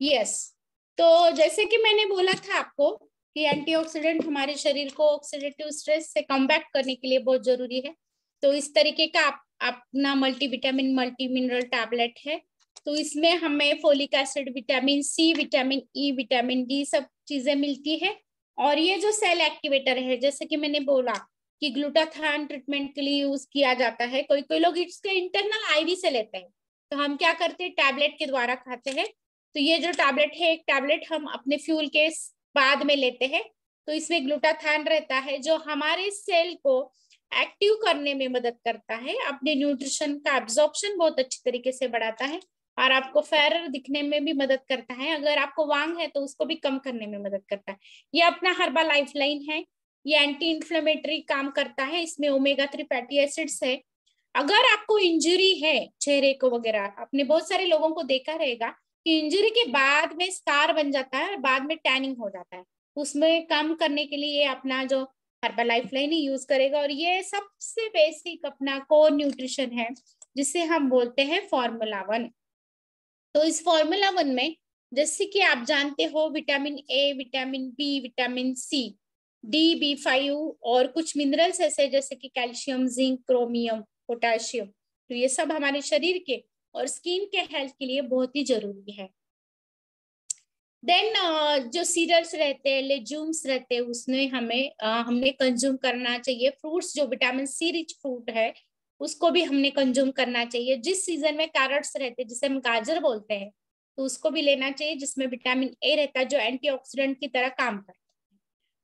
यस, तो जैसे कि मैंने बोला था आपको कि एंटीऑक्सीडेंट हमारे शरीर को ऑक्सीडेटिव स्ट्रेस से कम्बैट करने के लिए बहुत जरूरी है। तो इस तरीके का अपना मल्टीविटामिन मल्टी मिनरल टैबलेट है। तो इसमें हमें folic acid, vitamin C, vitamin E, vitamin D सब चीजें मिलती है। और ये जो सेल एक्टिवेटर है, जैसे कि मैंने बोला कि ग्लूटाथान ट्रीटमेंट के लिए यूज किया जाता है, कोई कोई लोग इसके इंटरनल आईवी से लेते हैं, तो हम क्या करते हैं टैबलेट के द्वारा खाते हैं। तो ये जो टैबलेट है, एक टैबलेट हम अपने फ्यूल के बाद में लेते हैं। तो इसमें ग्लूटाथान रहता है जो हमारे सेल को एक्टिव करने में मदद करता है, अपने न्यूट्रिशन का एब्जॉर्प्शन बहुत अच्छी तरीके से बढ़ाता है और आपको फेरर दिखने में भी मदद करता है। अगर आपको वांग है तो उसको भी कम करने में मदद करता है। ये अपना हर्बा लाइफ लाइन है, ये एंटी इंफ्लेमेटरी काम करता है, इसमें ओमेगा 3 फैटी एसिड्स है। अगर आपको इंजरी है चेहरे को वगैरह, आपने बहुत सारे लोगों को देखा रहेगा कि इंजरी के बाद में स्कार बन जाता है और बाद में टैनिंग हो जाता है, उसमें कम करने के लिए अपना जो हर्बल लाइफ लाइन ही यूज करेगा। और ये सबसे बेसिक अपना कोर न्यूट्रिशन है जिसे हम बोलते हैं Formula 1। तो इस Formula 1 में जैसे कि आप जानते हो vitamin A, vitamin B, vitamin C, D, B5 और कुछ मिनरल्स ऐसे जैसे कि कैल्शियम, जिंक, क्रोमियम, पोटेशियम, तो ये सब हमारे शरीर के और स्किन के हेल्थ के लिए बहुत ही जरूरी है। देन जो सीरियल्स रहते हैं, लेज्यूम्स रहते हैं, उसमें हमने कंज्यूम करना चाहिए। फ्रूट्स जो विटामिन सी रिच फ्रूट है उसको भी हमने कंज्यूम करना चाहिए। जिस सीजन में कैरेट्स रहते हैं जिसे हम गाजर बोलते हैं, तो उसको भी लेना चाहिए जिसमें विटामिन ए रहता है जो एंटीऑक्सीडेंट की तरह काम करता है।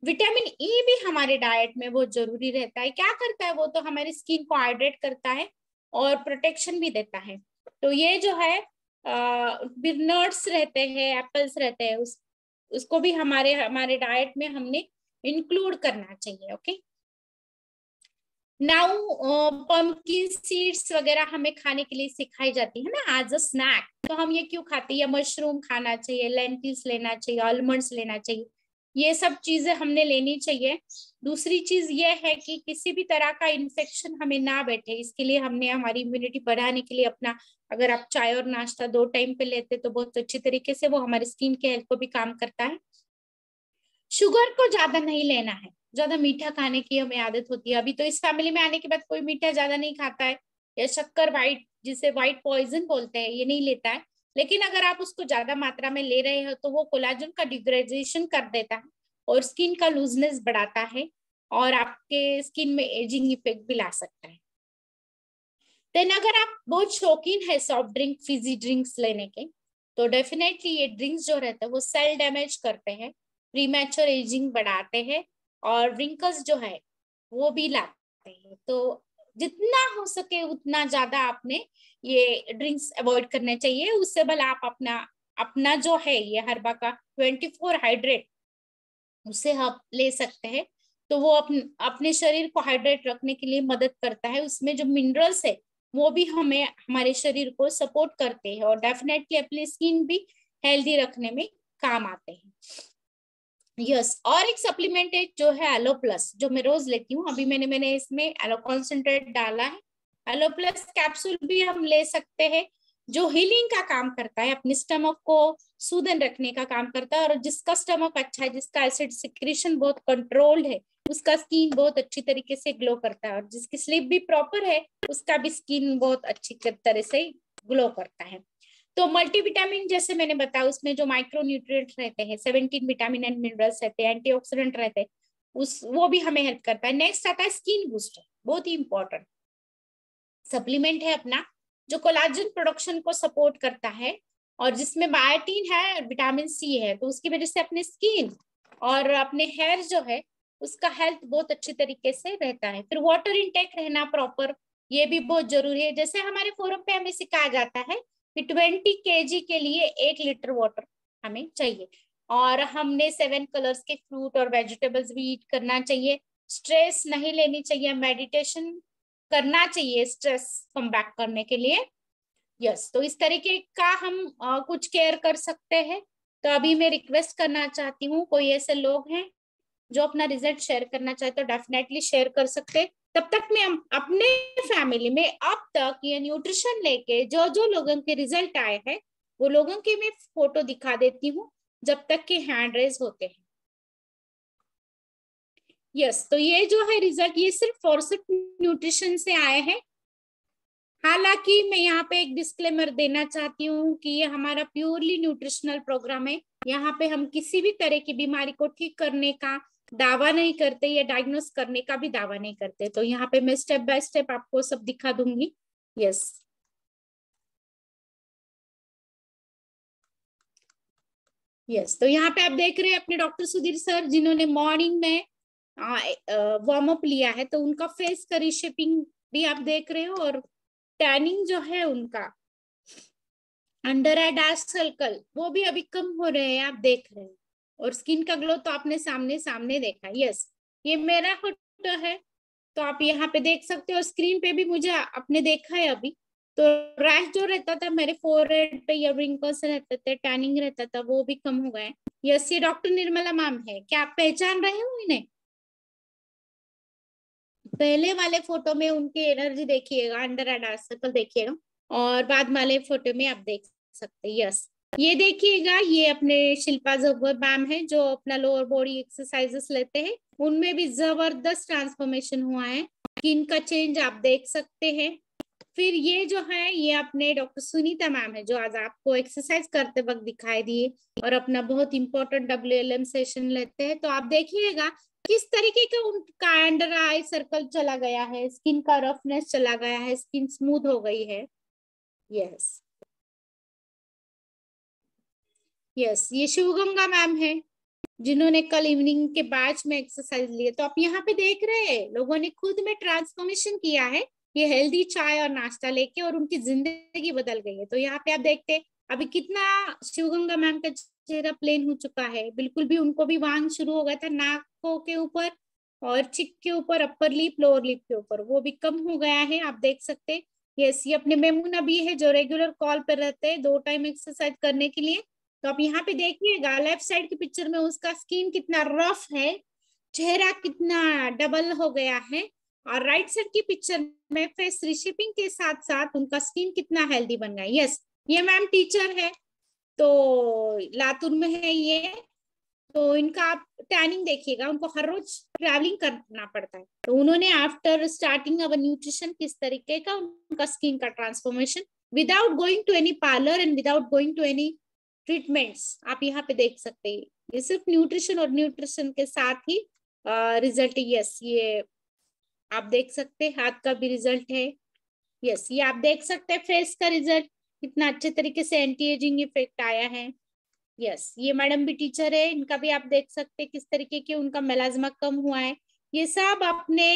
विटामिन ई भी हमारे डाइट में बहुत जरूरी रहता है। क्या करता है वो? तो हमारी स्किन को हाइड्रेट करता है और प्रोटेक्शन भी देता है। तो ये जो है नट्स रहते हैं, एप्पल्स रहते हैं, उसको भी हमारे हमारे डाइट में हमने इंक्लूड करना चाहिए। ओके, नाउ पम्पकिन सीड्स वगैरह हमें खाने के लिए सिखाई जाती है ना एज अ स्नैक। तो हम ये क्यों खाते हैं? या मशरूम खाना चाहिए, लेंटिल्स लेना चाहिए, आलमंड्स लेना चाहिए। ये सब चीजें हमने लेनी चाहिए। दूसरी चीज ये है कि किसी भी तरह का इन्फेक्शन हमें ना बैठे, इसके लिए हमने हमारी इम्यूनिटी बढ़ाने के लिए अपना, अगर आप चाय और नाश्ता 2 टाइम पे लेते तो बहुत अच्छी तरीके से वो हमारी स्किन के हेल्थ को भी काम करता है। शुगर को ज्यादा नहीं लेना है, ज्यादा मीठा खाने की हमें आदत होती है। अभी तो इस फैमिली में आने के बाद कोई मीठा ज्यादा नहीं खाता है, या शक्कर व्हाइट, जिसे व्हाइट पॉइजन बोलते हैं, ये नहीं लेता है। लेकिन अगर आप उसको ज्यादा मात्रा में ले रहे हो तो वो कोलाजन का डिग्रेडेशन कर देता है और स्किन का लूजनेस बढ़ाता है और आपके स्किन में एजिंग इफेक्ट भी ला सकता है। देन अगर आप बहुत शौकीन है सॉफ्ट ड्रिंक, फिजी ड्रिंक्स लेने के, तो डेफिनेटली ये ड्रिंक्स जो रहते हैं वो सेल डैमेज करते हैं, प्रीमैच्योर एजिंग बढ़ाते हैं और रिंकल्स जो है वो भी लाते हैं। तो जितना हो सके उतना ज्यादा आपने ये ड्रिंक्स अवॉइड करने चाहिए। उससे भला आप अपना अपना जो है ये हर्बा का 24 हाइड्रेट, उसे आप ले सकते हैं। तो वो अपने शरीर को हाइड्रेट रखने के लिए मदद करता है। उसमें जो मिनरल्स है वो भी हमें हमारे शरीर को सपोर्ट करते हैं और डेफिनेटली अपनी स्किन भी हेल्दी रखने में काम आते हैं। यस, और एक सप्लीमेंट है जो है एलो प्लस, जो मैं रोज लेती हूँ। अभी मैंने इसमें एलो कॉन्सेंट्रेट डाला है। एलो प्लस कैप्सूल भी हम ले सकते हैं, जो हीलिंग का काम करता है, अपने स्टमक को सूदन रखने का काम करता है। और जिसका स्टमक अच्छा है, जिसका एसिड सिक्रीशन बहुत कंट्रोल्ड है, उसका स्किन बहुत अच्छी तरीके से ग्लो करता है। और जिसकी स्लीप भी प्रॉपर है, उसका भी स्किन बहुत अच्छी तरह से ग्लो करता है। तो मल्टीविटामिन जैसे मैंने बताया, उसमें जो माइक्रो न्यूट्रिएंट्स रहते हैं, 17 विटामिन एंड मिनरल्स रहते हैं, एंटीऑक्सीडेंट रहते हैं, वो भी हमें हेल्प करता है। नेक्स्ट आता है स्किन बूस्टर, बहुत ही इंपॉर्टेंट सप्लीमेंट है अपना, जो कोलाजन प्रोडक्शन को सपोर्ट करता है और जिसमें बायोटीन है, विटामिन सी है। तो उसकी वजह से अपने स्किन और अपने हेयर जो है उसका हेल्थ बहुत अच्छी तरीके से रहता है। फिर वाटर इनटेक रहना प्रॉपर, ये भी बहुत जरूरी है। जैसे हमारे फोरम पे हमें सिखाया जाता है कि 20 kg के लिए 1 लीटर वाटर हमें चाहिए। और हमने 7 कलर्स के फ्रूट और वेजिटेबल्स भी ईट करना चाहिए। स्ट्रेस नहीं लेनी चाहिए, मेडिटेशन करना चाहिए स्ट्रेस कम बैक करने के लिए। यस, तो इस तरीके का हम कुछ केयर कर सकते हैं। तो अभी मैं रिक्वेस्ट करना चाहती हूँ, कोई ऐसे लोग हैं जो अपना रिजल्ट शेयर करना चाहते तो डेफिनेटली शेयर कर सकते। तब तक मैं अपने फैमिली में अब तक ये न्यूट्रिशन लेके जो जो लोगों के रिजल्ट आए हैं वो लोगों के मैं फोटो दिखा देती हूँ जब तक के हैंड रेज होते हैं। यस, तो ये जो है रिजल्ट, ये सिर्फ फॉरसेट न्यूट्रिशन से आए हैं। हालांकि मैं यहाँ पे एक डिस्क्लेमर देना चाहती हूँ कि ये हमारा प्योरली न्यूट्रिशनल प्रोग्राम है। यहाँ पे हम किसी भी तरह की बीमारी को ठीक करने का दावा नहीं करते या डायग्नोस करने का भी दावा नहीं करते। तो यहाँ पे मैं स्टेप बाय स्टेप आपको सब दिखा दूंगी। यस, यस, तो यहाँ पे आप देख रहे हैं अपने डॉक्टर सुधीर सर, जिन्होंने मॉर्निंग में वार्म अप लिया है। तो उनका फेस का रिशेपिंग भी आप देख रहे हो, और टैनिंग जो है उनका, अंडर आई डार्क सर्कल, वो भी अभी कम हो रहे हैं, आप देख रहे हैं। और स्किन का ग्लो तो आपने सामने सामने देखा। यस, ये मेरा फोटो है, तो आप यहाँ पे देख सकते हो। स्क्रीन पे भी मुझे आपने देखा है अभी। तो रैश जो रहता था मेरे फोरहेड पे या रिंकल्स रहते थे, टैनिंग रहता था, वो भी कम हो गए। यस, ये डॉक्टर निर्मला मैम है। क्या आप पहचान रहे हो इन्हें? पहले वाले फोटो में उनकी एनर्जी देखिएगा, अंडर आई डार्क सर्कल देखिएगा, और बाद वाले फोटो में आप देख सकते हैं। यस, ये देखिएगा, ये अपने शिल्पा जब्बर मैम है जो अपना लोअर बॉडी एक्सरसाइजेस लेते हैं, उनमें भी जबरदस्त ट्रांसफॉर्मेशन हुआ है। स्किन का चेंज आप देख सकते हैं। फिर ये जो है, ये अपने डॉक्टर सुनीता मैम है, जो आज आपको एक्सरसाइज करते वक्त दिखाई दिए और अपना बहुत इंपॉर्टेंट WLM सेशन लेते हैं। तो आप देखिएगा किस तरीके का उनका अंडर आई सर्कल चला गया है, स्किन का रफनेस चला गया है, स्किन स्मूथ हो गई है। यस, यस, ये शिवगंगा मैम है, जिन्होंने कल इवनिंग के बैच में एक्सरसाइज लिए। तो आप यहाँ पे देख रहे हैं लोगों ने खुद में ट्रांसफॉर्मेशन किया है, ये हेल्दी चाय और नाश्ता लेके, और उनकी जिंदगी बदल गई है। तो यहाँ पे आप देखते हैं अभी कितना शिवगंगा मैम का चेहरा प्लेन हो चुका है, बिल्कुल भी उनको भी वांग शुरू हो गया था नाकों के ऊपर और चिक के ऊपर, अपर लिप लोअर लिप के ऊपर, वो भी कम हो गया है, आप देख सकते हैं। यस, ये अपने मेमूना भी है जो रेगुलर कॉल पर रहते हैं 2 टाइम एक्सरसाइज करने के लिए। तो आप यहाँ पे देखिएगा लेफ्ट साइड की पिक्चर में उसका स्किन कितना रफ है, चेहरा कितना डबल हो गया है, और राइट साइड की पिक्चर में फेस रिशेपिंग के साथ साथ उनका स्किन कितना हेल्दी बन गया। यस, ये मैम टीचर है, तो लातूर में है ये। तो इनका आप टैनिंग देखिएगा, उनको हर रोज ट्रैवलिंग करना पड़ता है। तो उन्होंने आफ्टर स्टार्टिंग अवर न्यूट्रिशन किस तरीके का उनका स्किन का transformation without going to any parlour and without going to any treatments आप यहाँ पे देख सकते हैं। ये सिर्फ न्यूट्रिशन और न्यूट्रिशन के साथ ही रिजल्ट। यस, ये आप देख सकते हैं, हाथ का भी रिजल्ट है। यस, ये आप देख सकते हैं फेस का रिजल्ट, कितना अच्छे तरीके से एंटी एजिंग इफेक्ट आया है। यस, ये मैडम भी टीचर है, इनका भी आप देख सकते हैं किस तरीके के उनका मेलाज्मा कम हुआ है। ये सब अपने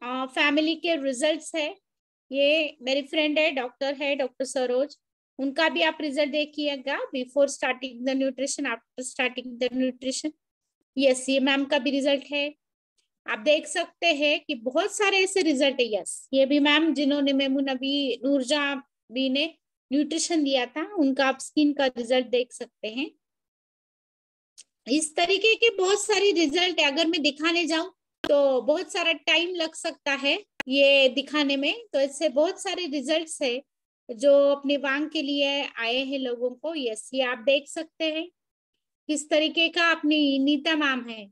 फैमिली के रिजल्ट्स है। ये मेरी फ्रेंड है, डॉक्टर सरोज, उनका भी आप रिजल्ट देखिएगा before starting the nutrition, after starting the nutrition. Yes, ये मैम का भी रिजल्ट है, आप देख सकते हैं कि बहुत सारे ऐसे रिजल्ट है। यस, ये भी मैम जिन्होंने मेमू नबी नूरजा बी ने न्यूट्रिशन दिया था, उनका आप स्किन का रिजल्ट देख सकते हैं। इस तरीके के बहुत सारी रिजल्ट है, अगर मैं दिखाने जाऊं तो बहुत सारा टाइम लग सकता है ये दिखाने में। तो ऐसे बहुत सारे रिजल्ट्स है जो अपने वांग के लिए आए हैं लोगों को। यस, ये आप देख सकते हैं किस तरीके का अपनी नीता मैम है,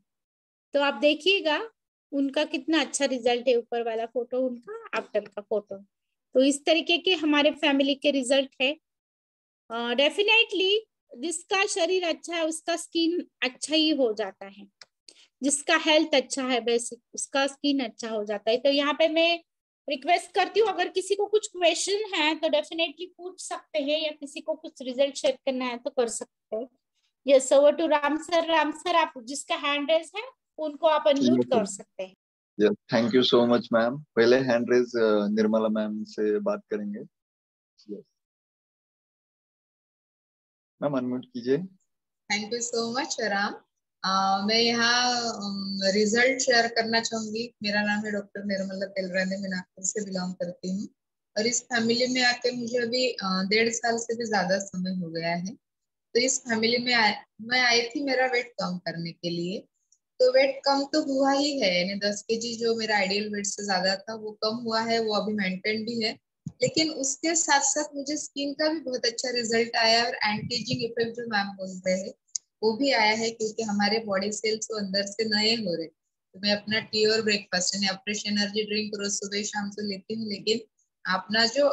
तो आप देखिएगा उनका कितना अच्छा रिजल्ट है, ऊपर वाला फोटो उनका, आफ्टर का फोटो। तो इस तरीके के हमारे फैमिली के रिजल्ट है। डेफिनेटली जिसका शरीर अच्छा है उसका स्किन अच्छा ही हो जाता है, जिसका हेल्थ अच्छा है बेसिक उसका स्किन अच्छा हो जाता है। तो यहाँ पे मैं रिक्वेस्ट करती हूँ, अगर किसी को कुछ क्वेश्चन है तो डेफिनेटली पूछ सकते हैं, या किसी को कुछ रिजल्ट शेयर करना है तो कर सकते हैं। Yes, over to Ram sir. Ram sir, आप जिसका हैंड रेज है उनको आप अनम्यूट कर सकते हैं। Yes, thank you so much ma'am. पहले हैंड रेज निर्मला मैम से बात करेंगे। यस मैम, अनम्यूट कीजिए। Thank you so much Ram. मैं यहाँ रिजल्ट शेयर करना चाहूंगी। मेरा नाम है डॉक्टर निर्मला तेलरानी, मैं नागपुर से बिलोंग करती हूँ, और इस फैमिली में आके मुझे अभी 1.5 साल से भी ज्यादा समय हो गया है। तो इस फैमिली में मैं आई थी मेरा वेट कम करने के लिए। तो वेट कम तो हुआ ही है, यानी 10 केजी जो मेरा आइडियल वेट से ज्यादा था वो कम हुआ है, वो अभी मेंटेन भी है। लेकिन उसके साथ साथ मुझे स्किन का भी बहुत अच्छा रिजल्ट आया, और एंटी एजिंग इफेक्ट जो मैम बोल रहे हैं वो भी आया है, क्योंकि हमारे बॉडी सेल्स तो अंदर से नए हो रहे। तो मैं अपना टी और ब्रेकफास्ट यानी फ्रेश एनर्जी ड्रिंक रोज सुबह शाम से लेती हूँ, लेकिन अपना जो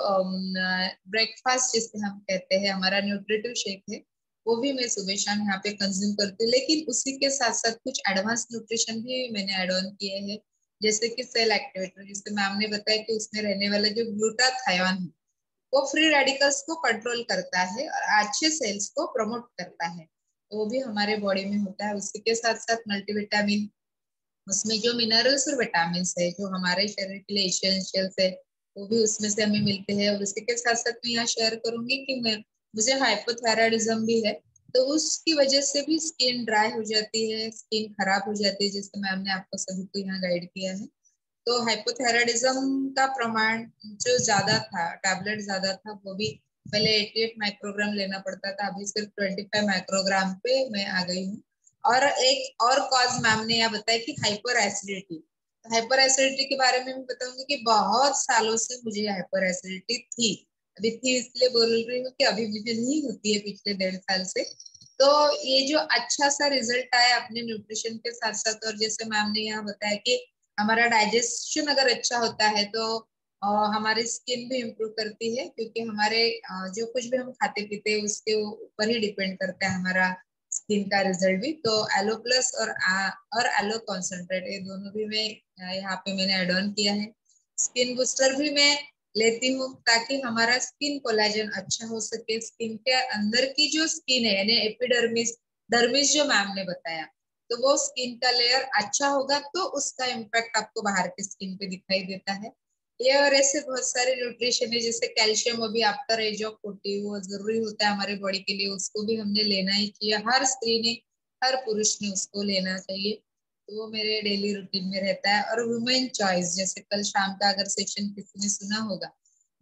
ब्रेकफास्ट जिसे हम कहते हैं, हमारा न्यूट्रिटिव शेक है, वो भी मैं सुबह शाम यहाँ पे कंज्यूम करती हूँ। लेकिन उसी के साथ साथ कुछ एडवांस न्यूट्रिशन भी मैंने ऐड ऑन किए हैं, जैसे कि सेल एक्टिवेटर, जिससे मैम ने बताया कि उसमें रहने वाला जो ग्लूटाथायोन है वो फ्री रेडिकल्स को कंट्रोल करता है और अच्छे सेल्स को प्रमोट करता है। तो वो भी हमारे बॉडी में होता है। उसी के साथ साथ मल्टीविटामिन, उसमें जो मिनरल्स और विटामिन है जो हमारे शरीर के लिए एसेंशियल्स है, वो भी उसमें से हमें मिलते हैं। और उसी के साथ साथ मैं यहाँ शेयर करूंगी कि मुझे हाइपोथायराइडिज्म भी है, तो उसकी वजह से भी स्किन ड्राई हो जाती है, स्किन खराब हो जाती है, जैसे मैम ने आपको सभी को यहाँ गाइड किया है। तो हाइपोथायराइडिज्म का प्रमाण जो ज्यादा था, टैबलेट ज्यादा था, वो भी पहले 88 माइक्रोग्राम लेना पड़ता था, अभी सिर्फ 25 माइक्रोग्राम पे मैं आ गई हूँ। और एक और कॉज मैम ने यह बताया कि हाइपर एसिडिटी। हाइपर एसिडिटी के बारे में मैं बताऊंगी कि बहुत सालों से मुझे हाइपर एसिडिटी थी, अभी थी इसलिए बोल रही हूँ कि अभी मुझे नहीं होती है पिछले 1.5 साल से। तो ये जो अच्छा सा रिजल्ट आया अपने न्यूट्रिशन के साथ साथ, और जैसे मैम ने यहाँ बताया कि हमारा डाइजेशन अगर अच्छा होता है तो हमारी स्किन भी इम्प्रूव करती है, क्योंकि हमारे जो कुछ भी हम खाते पीते हैं उसके ऊपर ही डिपेंड करता है हमारा स्किन का रिजल्ट भी। तो एलो प्लस और एलो कॉन्सेंट्रेट, ये दोनों भी मैं यहाँ पे मैंने एड ऑन किया है। स्किन बूस्टर भी मैं लेती हूँ ताकि हमारा स्किन कोलेजन अच्छा हो सके। स्किन के अंदर की जो स्किन है यानी एपिडर्मिस, डर्मिस जो मैम ने बताया, तो वो स्किन का लेयर अच्छा होगा तो उसका इम्पैक्ट आपको बाहर की स्किन पे दिखाई देता है। ये और ऐसे बहुत सारे न्यूट्रिशन है, जैसे कैल्शियम अभी आफ्टर एज ऑफ 40 वो जरूरी होता है हमारे बॉडी के लिए, उसको भी हमने लेना ही चाहिए, हर स्त्री ने, हर पुरुष ने उसको लेना चाहिए। तो वो मेरे डेली रूटीन में रहता है। और वुमेन चॉइस, जैसे कल शाम का अगर सेशन किसी ने सुना होगा,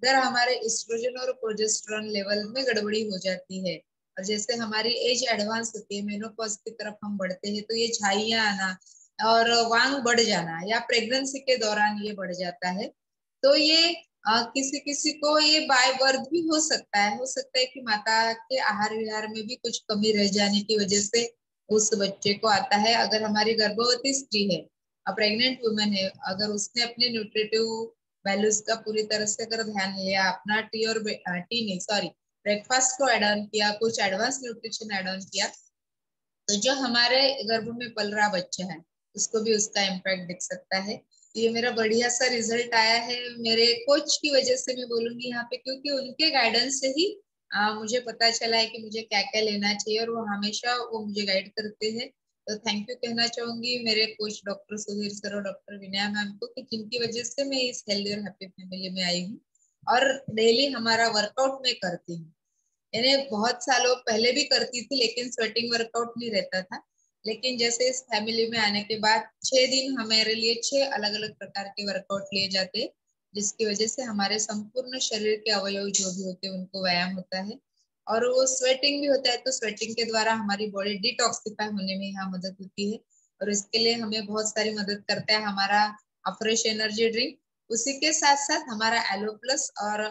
अगर हमारे एस्ट्रोजन और प्रोजेस्टेरोन लेवल में गड़बड़ी हो जाती है और जैसे हमारी एज एडवांस होती है, मेनोपॉज की तरफ हम बढ़ते हैं, तो ये झाइयां आना और वांग बढ़ जाना या प्रेगनेंसी के दौरान ये बढ़ जाता है। तो ये किसी किसी को ये बाय बर्थ भी हो सकता है कि माता के आहार विहार में भी कुछ कमी रह जाने की वजह से उस बच्चे को आता है। अगर हमारी गर्भवती स्त्री है, प्रेग्नेंट वुमेन है, अगर उसने अपने न्यूट्रिटिव वैल्यूज का पूरी तरह से अगर ध्यान लिया, अपना ब्रेकफास्ट को एड ऑन किया, कुछ एडवांस न्यूट्रिशन एड ऑन किया, तो जो हमारे गर्भ में पल रहा बच्चा है उसको भी उसका इम्पैक्ट दिख सकता है। ये मेरा बढ़िया सा रिजल्ट आया है मेरे कोच की वजह से, मैं बोलूंगी यहाँ पे, क्योंकि उनके गाइडेंस से ही मुझे पता चला है कि मुझे क्या क्या लेना चाहिए, और वो हमेशा वो मुझे गाइड करते हैं। तो थैंक यू कहना चाहूंगी मेरे कोच डॉक्टर सुधीर सर और डॉक्टर विनया मैम को, कि जिनकी वजह से मैं इस हेल्दी और हैप्पी फैमिली में आई हूँ और डेली हमारा वर्कआउट में करती हूँ। यानी बहुत सालों पहले भी करती थी लेकिन स्वेटिंग वर्कआउट नहीं रहता था, लेकिन जैसे इस फैमिली में आने के बाद 6 दिन हमारे लिए 6 अलग अलग प्रकार के वर्कआउट लिए जाते, जिसकी वजह से हमारे संपूर्ण शरीर के अवयव जो भी होते हैं उनको व्यायाम होता है, और वो स्वेटिंग भी होता है। तो स्वेटिंग के द्वारा हमारी बॉडी डिटॉक्सिफाई होने में यहाँ मदद होती है, और इसके लिए हमें बहुत सारी मदद करता है हमारा फ्रेश एनर्जी ड्रिंक। उसी के साथ साथ हमारा एलो प्लस और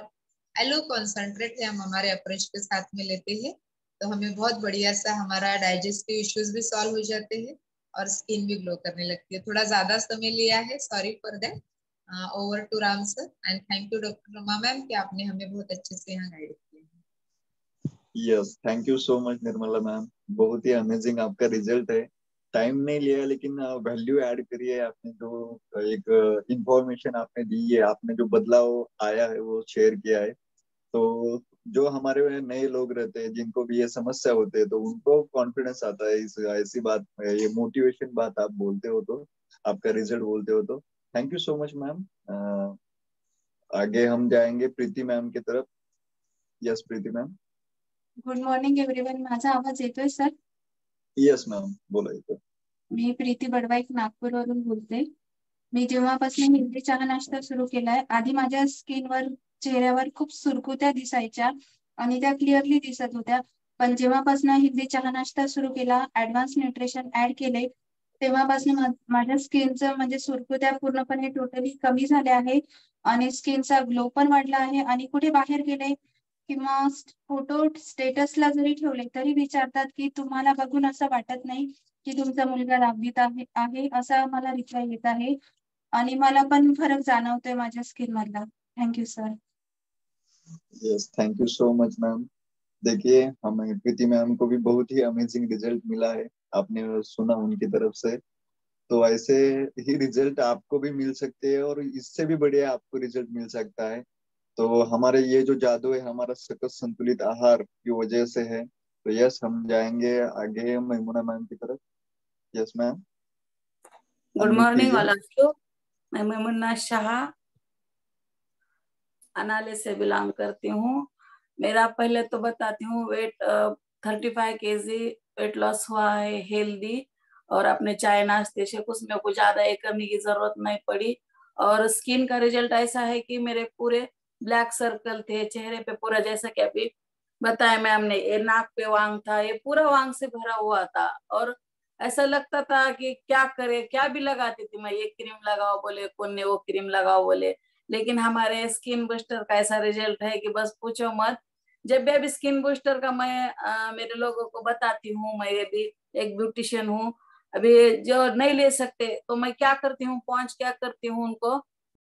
एलो कॉन्सेंट्रेट है, हम हमारे अप्रोच के साथ में लेते हैं, तो हमें बहुत बढ़िया सा हमारा डाइजेस्टिव इश्यूज भी सॉल्व हो जाते हैं और स्किन भी ग्लो करने लगती है। थोड़ा ज्यादा समय लिया है, sorry for that. Over to Ram sir, and thank you doctor Rama ma'am कि आपने हमें बहुत अच्छे से यहाँ गाइड किया। Yes, thank you so much Nirmala ma'am, बहुत ही अमेजिंग आपका रिजल्ट है। टाइम नहीं लिया लेकिन वैल्यू ऐड करी है आपने, जो एक इंफॉर्मेशन आपने दी है, आपने जो बदलाव आया है वो शेयर किया है। तो जो हमारे नए लोग रहते हैं जिनको भी ये समस्या होते हैं, तो उनको कॉन्फिडेंस आता है इस ऐसी बात में, ये मोटिवेशन बात आप बोलते हो तो, आपका रिजल्ट बोलते हो तो। Thank you so much ma'am. आगे हम जाएंगे प्रीति मैम की तरफ। यस प्रीति मैम। Good morning everyone. माझा आवाज येतोय सर? यस मैम, बोला येतो. मी प्रीती बडवाईक नागपूरवरून बोलते. मी जेव्हापासून हिंदी चहा नाश्ता सुरू केलाय, आधी माझ्या स्किनवर, चेहऱ्यावर खूप सुरकुत्या दिसायच्या आणि त्या क्लिअरली दिसत होत्या. पण जेव्हापासून हिंदी चहा नाश्ता सुरू केला, ऍडव्हान्स न्यूट्रिशन ऍड केले, तेव्हापासून माझ्या स्किनचं म्हणजे सुरकुत्या पूर्णपणे टोटली कमी झाल्या आहे आणि स्किनचा ग्लो पण वाढला आहे. आणि कुठे बाहेर गेले किंवा फोटो स्टेटसला जरी ठेवले तरी विचारतात की तुम्हाला बघून असं वाटत नाही की तुमचा मुलगा 10वीत आहे असा मला रिप्लाय येत आहे आणि मला पण फरक जाणवतोय माझ्या स्किन मधला. Thank you sir. Yes, thank you so much ma'am. देखिए, हमें प्रीति मैम को भी बहुत ही अमेजिंग रिजल्ट मिला है, आपने सुना उनकी तरफ से। तो ऐसे ही रिजल्ट आपको भी मिल सकते हैं और इससे भी बढ़िया आपको रिजल्ट मिल सकता है। तो हमारे ये जो जादू है हमारा सकस संतुलित आहार की वजह से है। तो यस, हम जाएंगे आगे महिमुना मैम की तरफ। Yes ma'am, good unmute morning कीजिए। All of you. मैं महिमुना शाह अनाले से बिलोंग करती हूँ. मेरा पहले तो बताती हूँ, वेट 35 kg वेट लॉस हुआ है हेल्दी, और अपने चाय नाश्ते से कुछ मेरे को ज्यादा ये करने की जरूरत नहीं पड़ी. और स्किन का रिजल्ट ऐसा है कि मेरे पूरे ब्लैक सर्कल थे चेहरे पे पूरा, जैसा कि अभी बताया मैम ने, ये नाक पे वांग था, ये पूरा वांग से भरा हुआ था. और ऐसा लगता था कि क्या करे, क्या भी लगाती थी मैं, ये क्रीम लगाओ बोले, कौन ने वो क्रीम लगाओ बोले, लेकिन हमारे स्किन बूस्टर का ऐसा रिजल्ट है कि बस पूछो मत. जब भी अभी स्किन बूस्टर का मैं मेरे लोगों को बताती हूँ, मैं भी एक ब्यूटिशियन हूँ, अभी जो नहीं ले सकते तो मैं क्या करती हूँ, पहुंच क्या करती हूँ उनको